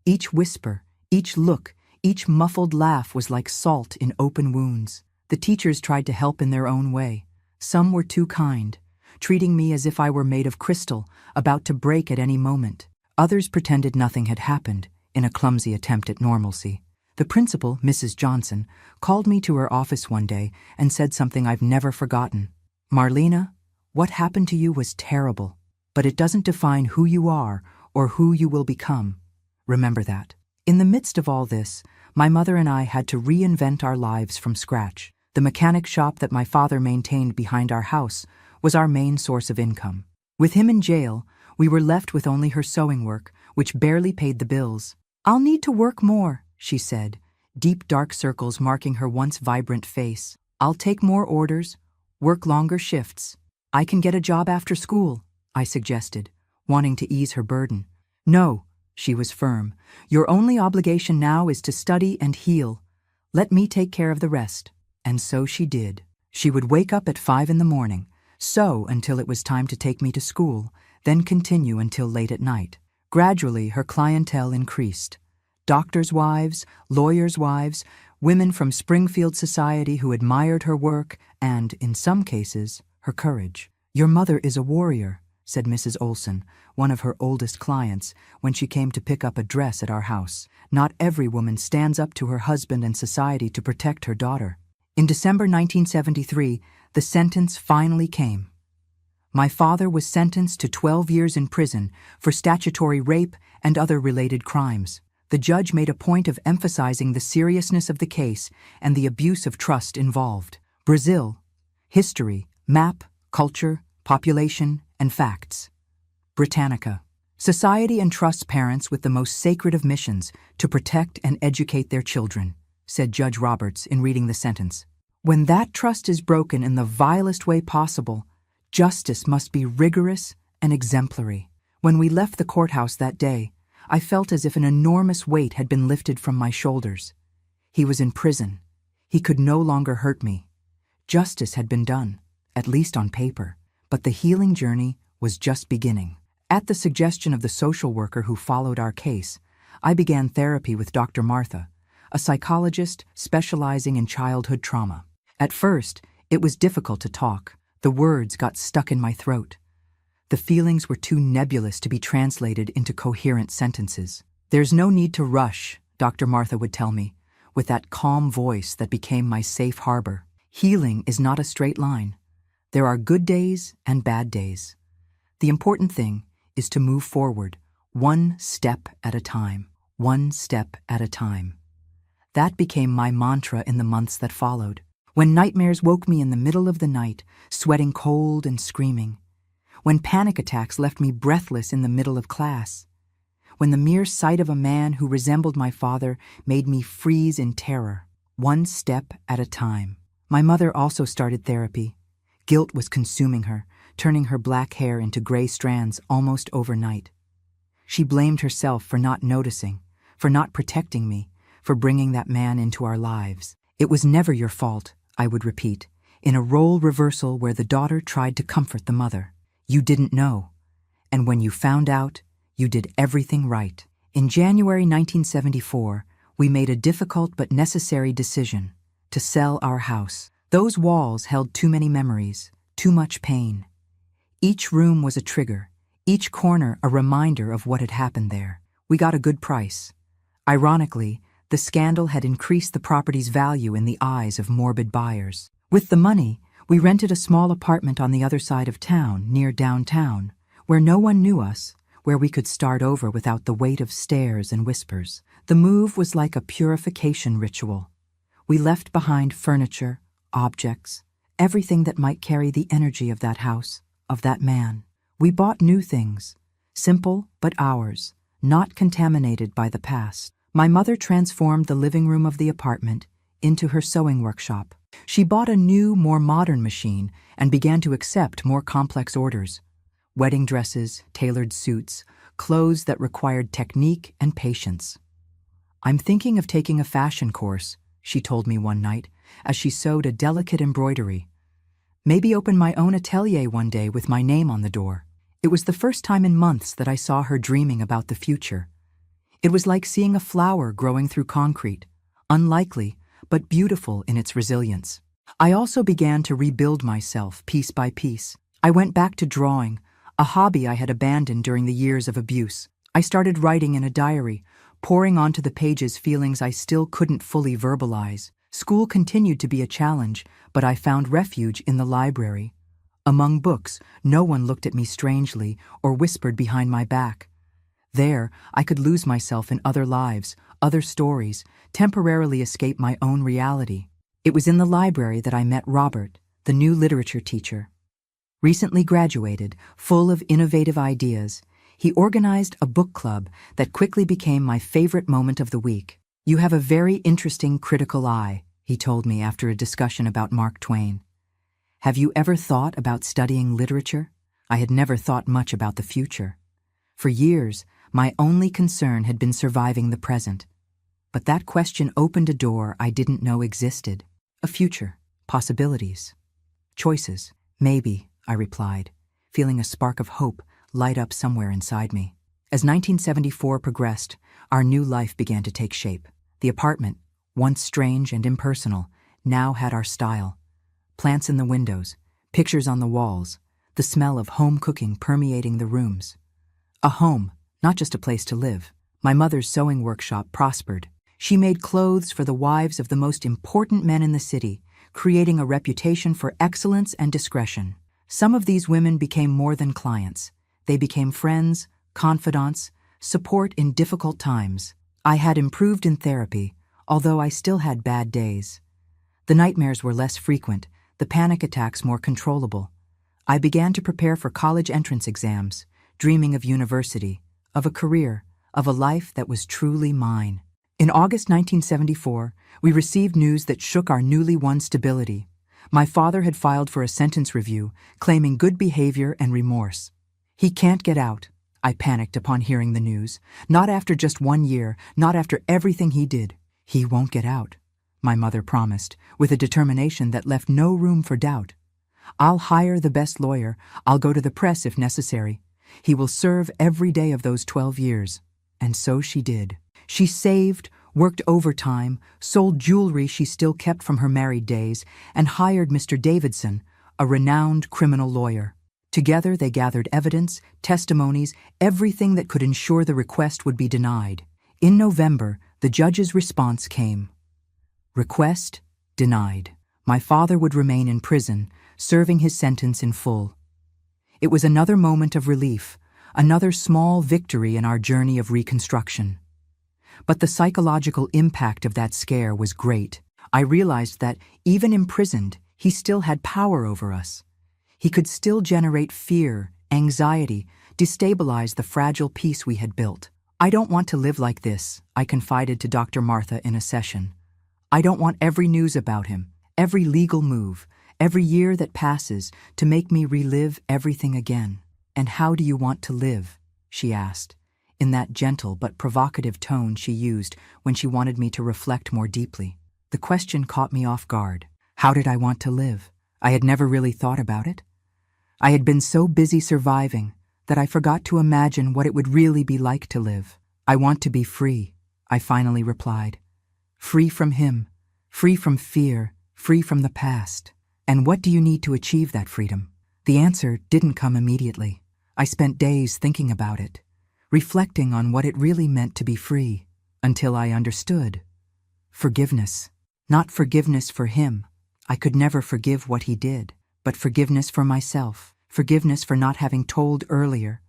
Each whisper, each look, each muffled laugh was like salt in open wounds. The teachers tried to help in their own way. Some were too kind, treating me as if I were made of crystal, about to break at any moment. Others pretended nothing had happened, in a clumsy attempt at normalcy. The principal, Mrs. Johnson, called me to her office one day and said something I've never forgotten. "Marlena, what happened to you was terrible, but it doesn't define who you are or who you will become. Remember that." In the midst of all this, my mother and I had to reinvent our lives from scratch. The mechanic shop that my father maintained behind our house was our main source of income. With him in jail, we were left with only her sewing work, which barely paid the bills. "I'll need to work more," she said, deep dark circles marking her once vibrant face. "I'll take more orders, work longer shifts. I can get a job after school," I suggested, wanting to ease her burden. "No," she was firm. "Your only obligation now is to study and heal. Let me take care of the rest." And so she did. She would wake up at 5 in the morning, sew until it was time to take me to school, then continue until late at night. Gradually, her clientele increased. Doctors' wives, lawyers' wives, women from Springfield society who admired her work and, in some cases, her courage. "Your mother is a warrior," said Mrs. Olson, one of her oldest clients, when she came to pick up a dress at our house. "Not every woman stands up to her husband and society to protect her daughter." In December 1973, the sentence finally came. My father was sentenced to 12 years in prison for statutory rape and other related crimes. The judge made a point of emphasizing the seriousness of the case and the abuse of trust involved. Brazil: history, map, culture, population, and facts. Britannica: society entrusts parents with the most sacred of missions to protect and educate their children, said Judge Roberts in reading the sentence. When that trust is broken in the vilest way possible, justice must be rigorous and exemplary. When we left the courthouse that day, I felt as if an enormous weight had been lifted from my shoulders. He was in prison. He could no longer hurt me. Justice had been done, at least on paper, but the healing journey was just beginning. At the suggestion of the social worker who followed our case, I began therapy with Dr. Martha, a psychologist specializing in childhood trauma. At first, it was difficult to talk. The words got stuck in my throat. The feelings were too nebulous to be translated into coherent sentences. "There's no need to rush," Dr. Martha would tell me, with that calm voice that became my safe harbor. "Healing is not a straight line. There are good days and bad days. The important thing is to move forward, one step at a time, one step at a time." That became my mantra in the months that followed. When nightmares woke me in the middle of the night, sweating cold and screaming. When panic attacks left me breathless in the middle of class. When the mere sight of a man who resembled my father made me freeze in terror. One step at a time. My mother also started therapy. Guilt was consuming her, turning her black hair into gray strands almost overnight. She blamed herself for not noticing, for not protecting me, for bringing that man into our lives. "It was never your fault," I would repeat, in a role reversal where the daughter tried to comfort the mother. "You didn't know. And when you found out, you did everything right." In January 1974, we made a difficult but necessary decision to sell our house. Those walls held too many memories, too much pain. Each room was a trigger, each corner a reminder of what had happened there. We got a good price. Ironically, the scandal had increased the property's value in the eyes of morbid buyers. With the money, we rented a small apartment on the other side of town, near downtown, where no one knew us, where we could start over without the weight of stares and whispers. The move was like a purification ritual. We left behind furniture, objects, everything that might carry the energy of that house, of that man. We bought new things, simple but ours, not contaminated by the past. My mother transformed the living room of the apartment into her sewing workshop. She bought a new, more modern machine and began to accept more complex orders. Wedding dresses, tailored suits, clothes that required technique and patience. "I'm thinking of taking a fashion course," she told me one night, as she sewed a delicate embroidery. "Maybe open my own atelier one day with my name on the door." It was the first time in months that I saw her dreaming about the future. It was like seeing a flower growing through concrete, unlikely, but beautiful in its resilience. I also began to rebuild myself piece by piece. I went back to drawing, a hobby I had abandoned during the years of abuse. I started writing in a diary, pouring onto the pages feelings I still couldn't fully verbalize. School continued to be a challenge, but I found refuge in the library. Among books, no one looked at me strangely or whispered behind my back. There, I could lose myself in other lives, other stories, temporarily escape my own reality. It was in the library that I met Robert, the new literature teacher. Recently graduated, full of innovative ideas, he organized a book club that quickly became my favorite moment of the week. "You have a very interesting critical eye," he told me after a discussion about Mark Twain. "Have you ever thought about studying literature?" I had never thought much about the future. For years, my only concern had been surviving the present. But that question opened a door I didn't know existed. A future, possibilities, choices. "Maybe," I replied, feeling a spark of hope light up somewhere inside me. As 1974 progressed, our new life began to take shape. The apartment, once strange and impersonal, now had our style. Plants in the windows, pictures on the walls, the smell of home cooking permeating the rooms. A home, not just a place to live. My mother's sewing workshop prospered. She made clothes for the wives of the most important men in the city, creating a reputation for excellence and discretion. Some of these women became more than clients. They became friends, confidants, support in difficult times. I had improved in therapy, although I still had bad days. The nightmares were less frequent, the panic attacks more controllable. I began to prepare for college entrance exams, dreaming of university, of a career, of a life that was truly mine. In August 1974, we received news that shook our newly won stability. My father had filed for a sentence review, claiming good behavior and remorse. "He can't get out," I panicked upon hearing the news. "Not after just 1 year, not after everything he did." "He won't get out," my mother promised, with a determination that left no room for doubt. "I'll hire the best lawyer. I'll go to the press if necessary. He will serve every day of those 12 years. And so she did. She saved, worked overtime, sold jewelry she still kept from her married days, and hired Mr. Davidson, a renowned criminal lawyer. Together they gathered evidence, testimonies, everything that could ensure the request would be denied. In November, the judge's response came. Request denied. My father would remain in prison, serving his sentence in full. It was another moment of relief, another small victory in our journey of reconstruction. But the psychological impact of that scare was great. I realized that, even imprisoned, he still had power over us. He could still generate fear, anxiety, destabilize the fragile peace we had built. I don't want to live like this, I confided to Dr. Martha in a session. I don't want every news about him, every legal move, every year that passes to make me relive everything again. And how do you want to live? She asked, in that gentle but provocative tone she used when she wanted me to reflect more deeply. The question caught me off guard. How did I want to live? I had never really thought about it. I had been so busy surviving that I forgot to imagine what it would really be like to live. I want to be free, I finally replied. Free from him, free from fear, free from the past. And what do you need to achieve that freedom? The answer didn't come immediately. I spent days thinking about it, reflecting on what it really meant to be free, until I understood. Forgiveness. Not forgiveness for him. I could never forgive what he did, but forgiveness for myself, forgiveness for not having told earlier,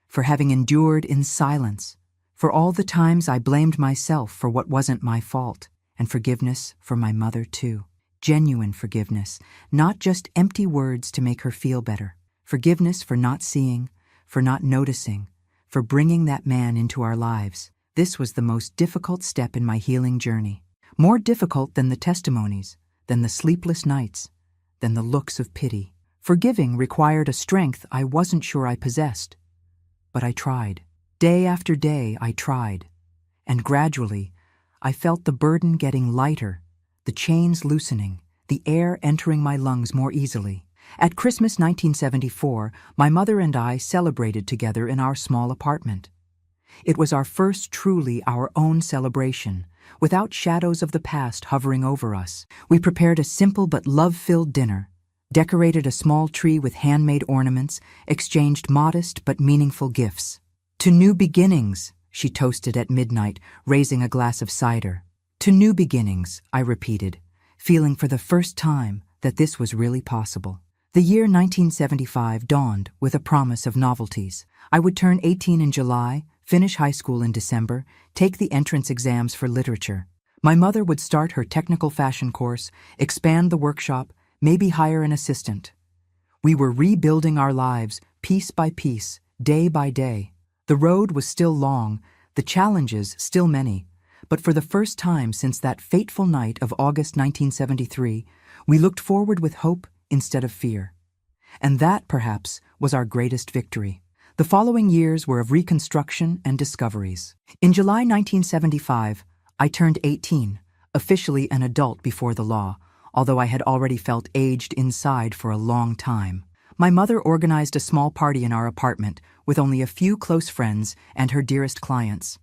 for having endured in silence, for all the times I blamed myself for what wasn't my fault, and forgiveness for my mother too. Genuine forgiveness, not just empty words to make her feel better. Forgiveness for not seeing, for not noticing, for bringing that man into our lives. This was the most difficult step in my healing journey. More difficult than the testimonies, than the sleepless nights, than the looks of pity. Forgiving required a strength I wasn't sure I possessed. But I tried. Day after day I tried. And gradually, I felt the burden getting lighter, the chains loosening, the air entering my lungs more easily. At Christmas 1974, my mother and I celebrated together in our small apartment. It was our first truly our own celebration, without shadows of the past hovering over us. We prepared a simple but love-filled dinner, decorated a small tree with handmade ornaments, exchanged modest but meaningful gifts. To new beginnings, she toasted at midnight, raising a glass of cider. To new beginnings, I repeated, feeling for the first time that this was really possible. The year 1975 dawned with a promise of novelties. I would turn 18 in July, finish high school in December, take the entrance exams for literature. My mother would start her technical fashion course, expand the workshop, maybe hire an assistant. We were rebuilding our lives, piece by piece, day by day. The road was still long, the challenges still many, but for the first time since that fateful night of August 1973, we looked forward with hope instead of fear. And that, perhaps, was our greatest victory. The following years were of reconstruction and discoveries. In July 1975, I turned 18, officially an adult before the law, although I had already felt aged inside for a long time. My mother organized a small party in our apartment with only a few close friends and her dearest clients.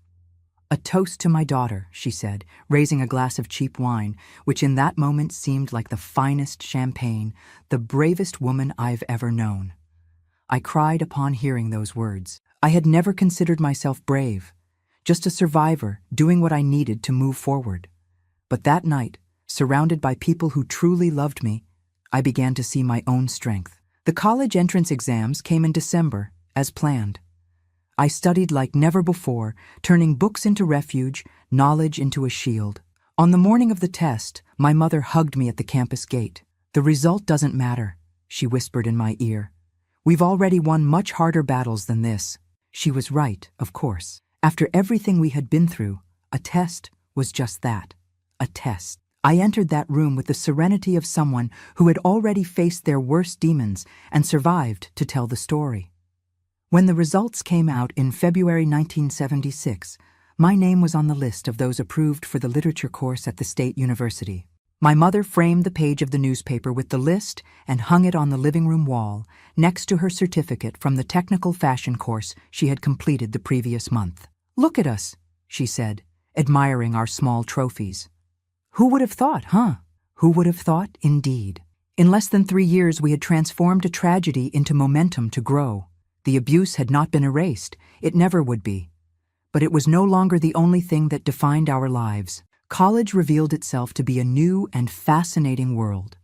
A toast to my daughter, she said, raising a glass of cheap wine, which in that moment seemed like the finest champagne, the bravest woman I've ever known. I cried upon hearing those words. I had never considered myself brave, just a survivor doing what I needed to move forward. But that night, surrounded by people who truly loved me, I began to see my own strength. The college entrance exams came in December, as planned. I studied like never before, turning books into refuge, knowledge into a shield. On the morning of the test, my mother hugged me at the campus gate. "The result doesn't matter," she whispered in my ear. "We've already won much harder battles than this." She was right, of course. After everything we had been through, a test was just that, a test. I entered that room with the serenity of someone who had already faced their worst demons and survived to tell the story. When the results came out in February 1976, my name was on the list of those approved for the literature course at the State University. My mother framed the page of the newspaper with the list and hung it on the living room wall next to her certificate from the technical fashion course she had completed the previous month. "Look at us," she said, admiring our small trophies. "Who would have thought, huh? Who would have thought, indeed?" In less than 3 years, we had transformed a tragedy into momentum to grow. The abuse had not been erased. It never would be. But it was no longer the only thing that defined our lives. College revealed itself to be a new and fascinating world.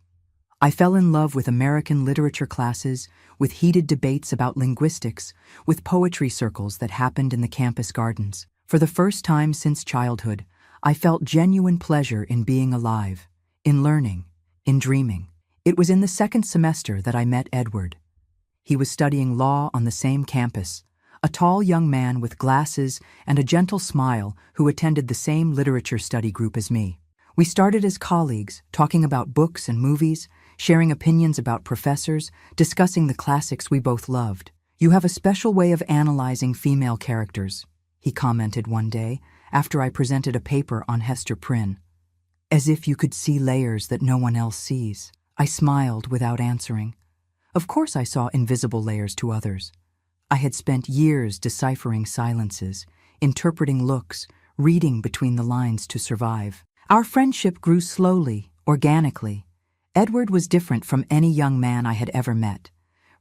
I fell in love with American literature classes, with heated debates about linguistics, with poetry circles that happened in the campus gardens. For the first time since childhood, I felt genuine pleasure in being alive, in learning, in dreaming. It was in the second semester that I met Edward. He was studying law on the same campus, a tall young man with glasses and a gentle smile who attended the same literature study group as me. We started as colleagues, talking about books and movies, sharing opinions about professors, discussing the classics we both loved. "You have a special way of analyzing female characters," he commented one day after I presented a paper on Hester Prynne. "As if you could see layers that no one else sees." I smiled without answering. Of course I saw invisible layers to others. I had spent years deciphering silences, interpreting looks, reading between the lines to survive. Our friendship grew slowly, organically. Edward was different from any young man I had ever met.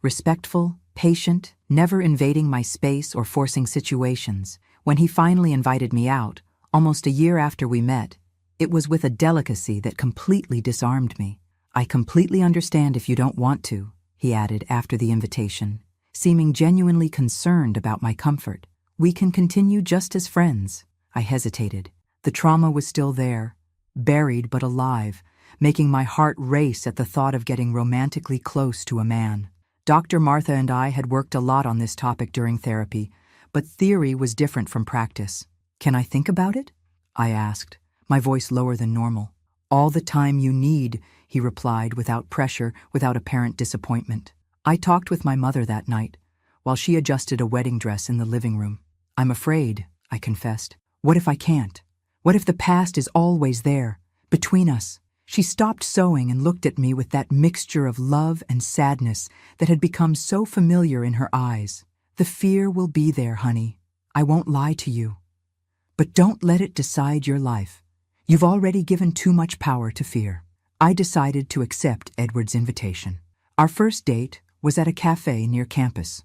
Respectful, patient, never invading my space or forcing situations. When he finally invited me out, almost a year after we met, it was with a delicacy that completely disarmed me. "I completely understand if you don't want to," he added after the invitation, seeming genuinely concerned about my comfort. "We can continue just as friends." I hesitated. The trauma was still there, buried but alive, making my heart race at the thought of getting romantically close to a man. Dr. Martha and I had worked a lot on this topic during therapy, but theory was different from practice. "Can I think about it?" I asked, my voice lower than normal. "All the time you need," he replied, without pressure, without apparent disappointment. I talked with my mother that night, while she adjusted a wedding dress in the living room. "I'm afraid," I confessed. "What if I can't? What if the past is always there, between us?" She stopped sewing and looked at me with that mixture of love and sadness that had become so familiar in her eyes. "The fear will be there, honey. I won't lie to you. But don't let it decide your life. You've already given too much power to fear." I decided to accept Edward's invitation. Our first date was at a cafe near campus.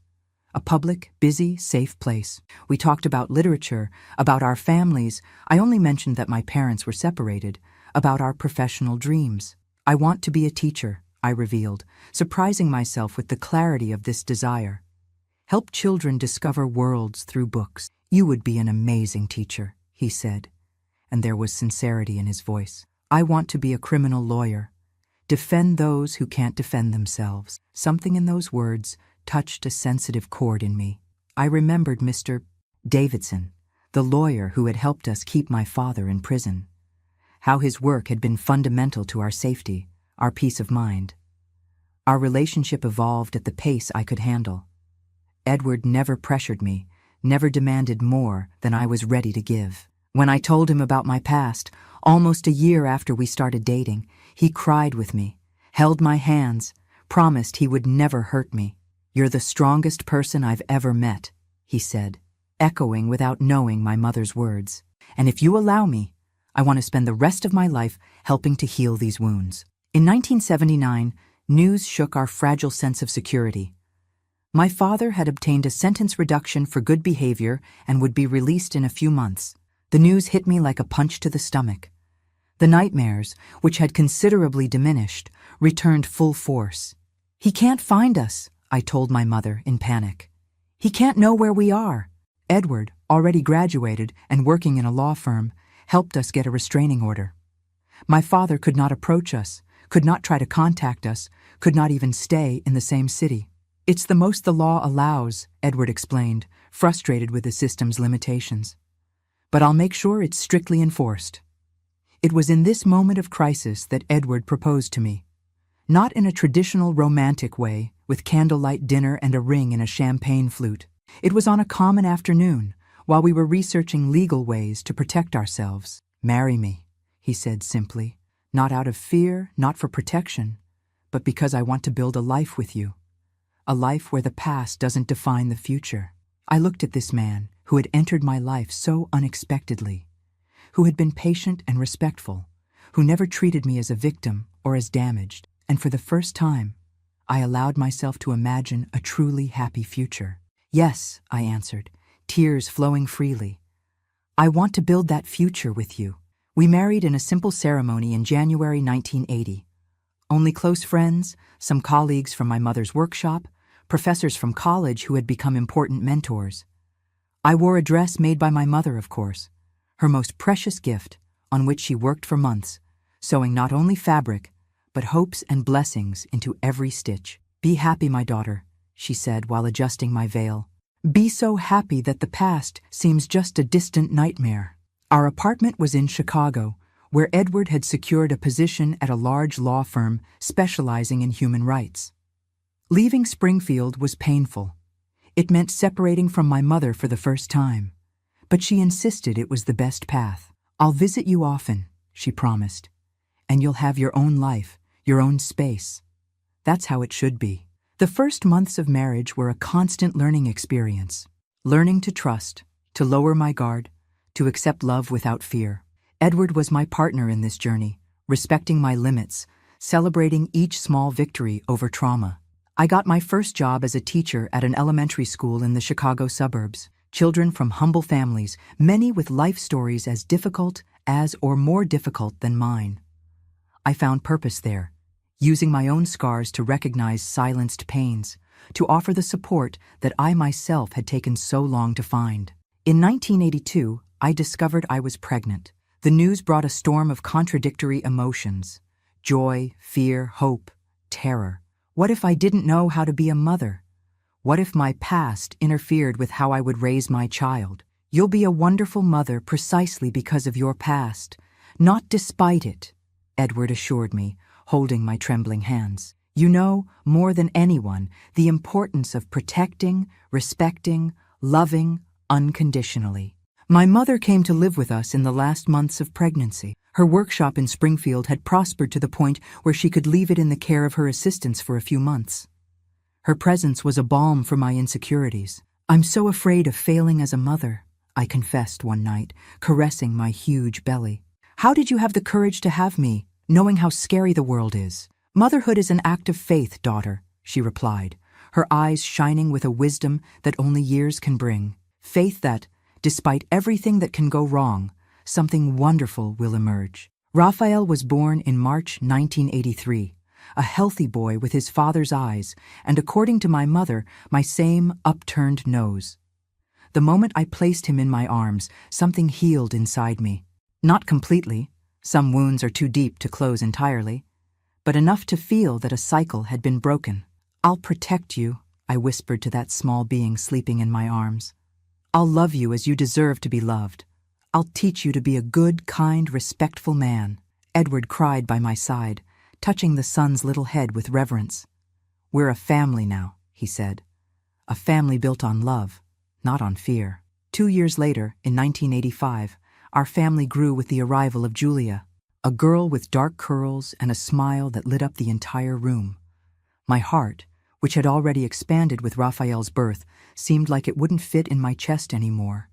A public, busy, safe place. We talked about literature, about our families. I only mentioned that my parents were separated, about our professional dreams. "I want to be a teacher," I revealed, surprising myself with the clarity of this desire. "Help children discover worlds through books." "You would be an amazing teacher," he said, and there was sincerity in his voice. "I want to be a criminal lawyer. Defend those who can't defend themselves." Something in those words touched a sensitive chord in me. I remembered Mr. Davidson, the lawyer who had helped us keep my father in prison. How his work had been fundamental to our safety, our peace of mind. Our relationship evolved at the pace I could handle. Edward never pressured me, never demanded more than I was ready to give. When I told him about my past, almost a year after we started dating, he cried with me, held my hands, promised he would never hurt me. "You're the strongest person I've ever met," he said, echoing without knowing my mother's words. "And if you allow me, I want to spend the rest of my life helping to heal these wounds." In 1979, news shook our fragile sense of security. My father had obtained a sentence reduction for good behavior and would be released in a few months. The news hit me like a punch to the stomach. The nightmares, which had considerably diminished, returned full force. "He can't find us," I told my mother in panic. "He can't know where we are." Edward, already graduated and working in a law firm, helped us get a restraining order. My father could not approach us, could not try to contact us, could not even stay in the same city. "It's the most the law allows," Edward explained, frustrated with the system's limitations. "But I'll make sure it's strictly enforced." It was in this moment of crisis that Edward proposed to me. Not in a traditional romantic way, with candlelight dinner and a ring in a champagne flute. It was on a common afternoon, while we were researching legal ways to protect ourselves. "Marry me," he said simply. Not out of fear, not for protection, but because I want to build a life with you. A life where the past doesn't define the future. I looked at this man who had entered my life so unexpectedly, who had been patient and respectful, who never treated me as a victim or as damaged, and for the first time, I allowed myself to imagine a truly happy future. Yes, I answered, tears flowing freely. I want to build that future with you. We married in a simple ceremony in January 1980. Only close friends, some colleagues from my mother's workshop, professors from college who had become important mentors. I wore a dress made by my mother, of course, her most precious gift, on which she worked for months, sewing not only fabric, but hopes and blessings into every stitch. Be happy, my daughter, she said while adjusting my veil. Be so happy that the past seems just a distant nightmare. Our apartment was in Chicago, where Edward had secured a position at a large law firm specializing in human rights. Leaving Springfield was painful. It meant separating from my mother for the first time, but she insisted it was the best path. I'll visit you often, she promised, and you'll have your own life, your own space. That's how it should be. The first months of marriage were a constant learning experience, learning to trust, to lower my guard, to accept love without fear. Edward was my partner in this journey, respecting my limits, celebrating each small victory over trauma. I got my first job as a teacher at an elementary school in the Chicago suburbs. Children from humble families, many with life stories as difficult as or more difficult than mine. I found purpose there, using my own scars to recognize silenced pains, to offer the support that I myself had taken so long to find. In 1982, I discovered I was pregnant. The news brought a storm of contradictory emotions: joy, fear, hope, terror. What if I didn't know how to be a mother? What if my past interfered with how I would raise my child? You'll be a wonderful mother precisely because of your past, not despite it, Edward assured me, holding my trembling hands. You know, more than anyone, the importance of protecting, respecting, loving unconditionally. My mother came to live with us in the last months of pregnancy. Her workshop in Springfield had prospered to the point where she could leave it in the care of her assistants for a few months. Her presence was a balm for my insecurities. I'm so afraid of failing as a mother, I confessed one night, caressing my huge belly. How did you have the courage to have me, knowing how scary the world is? Motherhood is an act of faith, daughter, she replied, her eyes shining with a wisdom that only years can bring. Faith that, despite everything that can go wrong, something wonderful will emerge. Raphael was born in March 1983, a healthy boy with his father's eyes and, according to my mother, my same upturned nose. The moment I placed him in my arms, something healed inside me. Not completely, some wounds are too deep to close entirely, but enough to feel that a cycle had been broken. I'll protect you, I whispered to that small being sleeping in my arms. I'll love you as you deserve to be loved. I'll teach you to be a good, kind, respectful man. Edward cried by my side, touching the son's little head with reverence. We're a family now, he said. A family built on love, not on fear. 2 years later, in 1985, our family grew with the arrival of Julia, a girl with dark curls and a smile that lit up the entire room. My heart, which had already expanded with Raphael's birth, seemed like it wouldn't fit in my chest anymore.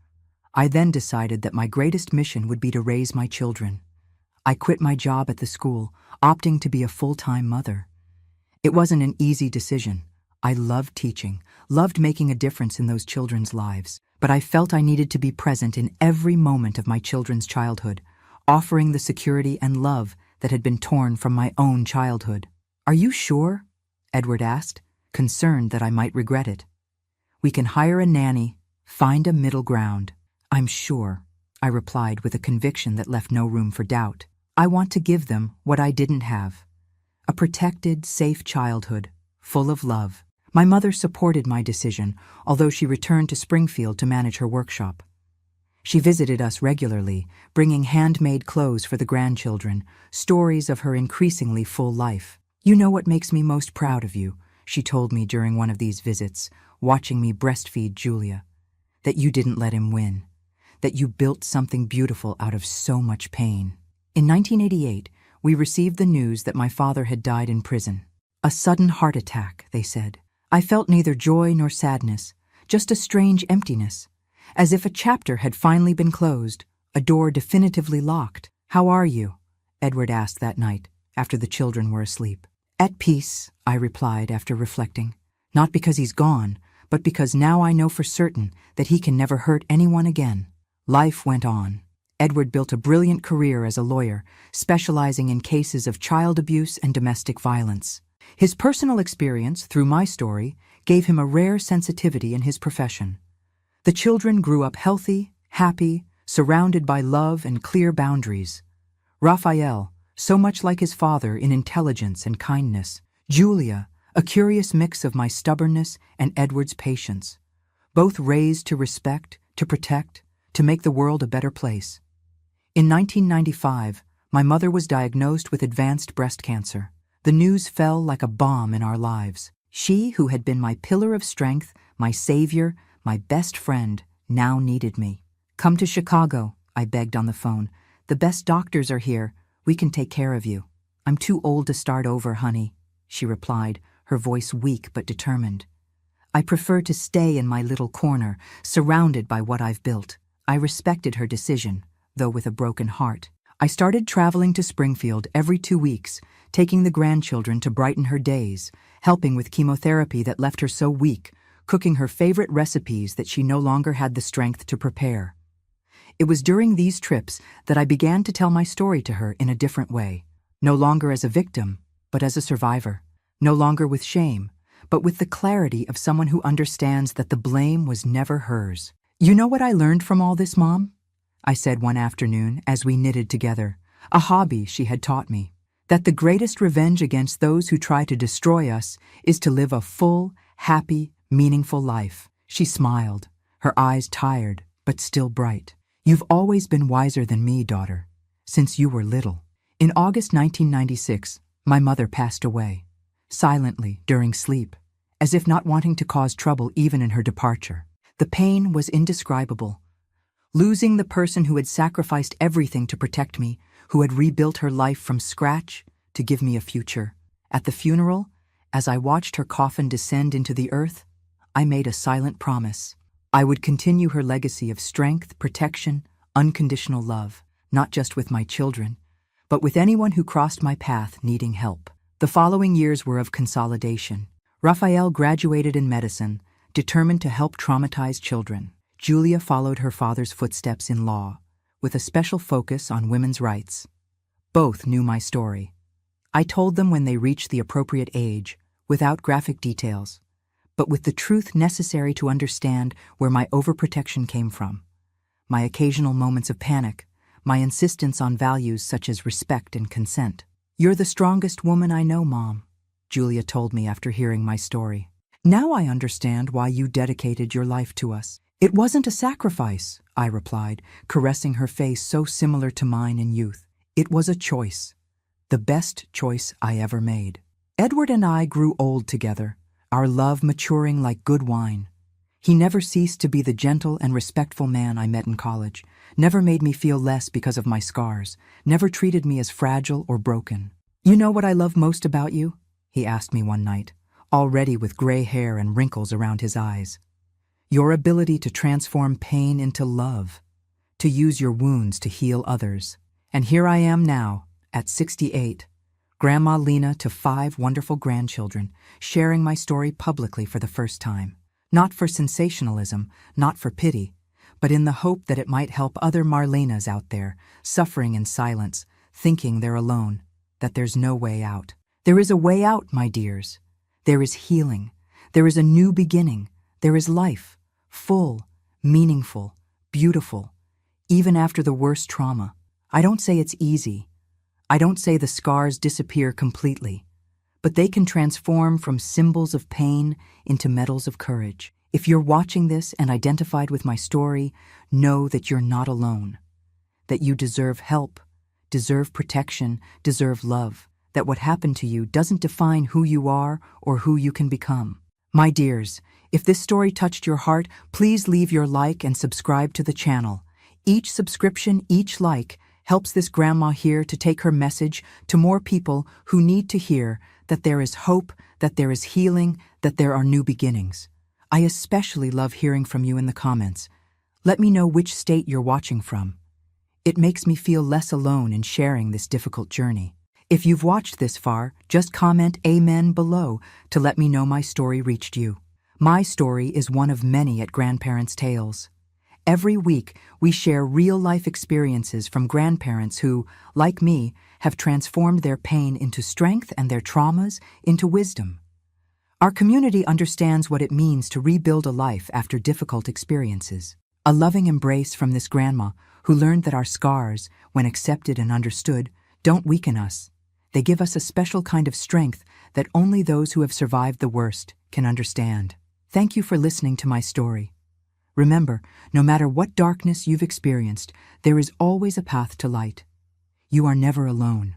I then decided that my greatest mission would be to raise my children. I quit my job at the school, opting to be a full-time mother. It wasn't an easy decision. I loved teaching, loved making a difference in those children's lives, but I felt I needed to be present in every moment of my children's childhood, offering the security and love that had been torn from my own childhood. Are you sure? Edward asked, concerned that I might regret it. We can hire a nanny, find a middle ground. I'm sure, I replied with a conviction that left no room for doubt. I want to give them what I didn't have. A protected, safe childhood, full of love. My mother supported my decision, although she returned to Springfield to manage her workshop. She visited us regularly, bringing handmade clothes for the grandchildren, stories of her increasingly full life. You know what makes me most proud of you, she told me during one of these visits, watching me breastfeed Julia. That you didn't let him win. That you built something beautiful out of so much pain. In 1988, we received the news that my father had died in prison. A sudden heart attack, they said. I felt neither joy nor sadness, just a strange emptiness, as if a chapter had finally been closed, a door definitively locked. "How are you?" Edward asked that night, after the children were asleep. "At peace," I replied after reflecting. "Not because he's gone, but because now I know for certain that he can never hurt anyone again." Life went on. Edward built a brilliant career as a lawyer, specializing in cases of child abuse and domestic violence. His personal experience, through my story, gave him a rare sensitivity in his profession. The children grew up healthy, happy, surrounded by love and clear boundaries. Raphael, so much like his father in intelligence and kindness. Julia, a curious mix of my stubbornness and Edward's patience. Both raised to respect, to protect, to make the world a better place. In 1995, my mother was diagnosed with advanced breast cancer. The news fell like a bomb in our lives. She, who had been my pillar of strength, my savior, my best friend, now needed me. "Come to Chicago," I begged on the phone. "The best doctors are here. We can take care of you." "I'm too old to start over, honey," she replied, her voice weak but determined. "I prefer to stay in my little corner, surrounded by what I've built." I respected her decision, though with a broken heart. I started traveling to Springfield every 2 weeks, taking the grandchildren to brighten her days, helping with chemotherapy that left her so weak, cooking her favorite recipes that she no longer had the strength to prepare. It was during these trips that I began to tell my story to her in a different way, no longer as a victim, but as a survivor, no longer with shame, but with the clarity of someone who understands that the blame was never hers. "You know what I learned from all this, Mom?" I said one afternoon as we knitted together, a hobby she had taught me. "That the greatest revenge against those who try to destroy us is to live a full, happy, meaningful life." She smiled, her eyes tired, but still bright. "You've always been wiser than me, daughter, since you were little." In August 1996, my mother passed away, silently during sleep, as if not wanting to cause trouble even in her departure. The pain was indescribable. Losing the person who had sacrificed everything to protect me, who had rebuilt her life from scratch to give me a future. At the funeral, as I watched her coffin descend into the earth, I made a silent promise. I would continue her legacy of strength, protection, unconditional love, not just with my children, but with anyone who crossed my path needing help. The following years were of consolidation. Raphael graduated in medicine, determined to help traumatized children. Julia followed her father's footsteps in law, with a special focus on women's rights. Both knew my story. I told them when they reached the appropriate age, without graphic details, but with the truth necessary to understand where my overprotection came from. My occasional moments of panic, my insistence on values such as respect and consent. "You're the strongest woman I know, Mom," Julia told me after hearing my story. "Now I understand why you dedicated your life to us." "It wasn't a sacrifice," I replied, caressing her face so similar to mine in youth. "It was a choice, the best choice I ever made." Edward and I grew old together, our love maturing like good wine. He never ceased to be the gentle and respectful man I met in college, never made me feel less because of my scars, never treated me as fragile or broken. "You know what I love most about you?" he asked me one night, already with gray hair and wrinkles around his eyes. "Your ability to transform pain into love, to use your wounds to heal others." And here I am now, at 68, Grandma Lena to 5 wonderful grandchildren, sharing my story publicly for the first time. Not for sensationalism, not for pity, but in the hope that it might help other Marlenas out there, suffering in silence, thinking they're alone, that there's no way out. There is a way out, my dears. There is healing. There is a new beginning. There is life, full, meaningful, beautiful, even after the worst trauma. I don't say it's easy. I don't say the scars disappear completely, but they can transform from symbols of pain into medals of courage. If you're watching this and identified with my story, know that you're not alone, that you deserve help, deserve protection, deserve love, that what happened to you doesn't define who you are or who you can become. My dears, if this story touched your heart, please leave your like and subscribe to the channel. Each subscription, each like, helps this grandma here to take her message to more people who need to hear that there is hope, that there is healing, that there are new beginnings. I especially love hearing from you in the comments. Let me know which state you're watching from. It makes me feel less alone in sharing this difficult journey. If you've watched this far, just comment Amen below to let me know my story reached you. My story is one of many at Grandparents' Tales. Every week, we share real-life experiences from grandparents who, like me, have transformed their pain into strength and their traumas into wisdom. Our community understands what it means to rebuild a life after difficult experiences. A loving embrace from this grandma who learned that our scars, when accepted and understood, don't weaken us. They give us a special kind of strength that only those who have survived the worst can understand. Thank you for listening to my story. Remember, no matter what darkness you've experienced, there is always a path to light. You are never alone.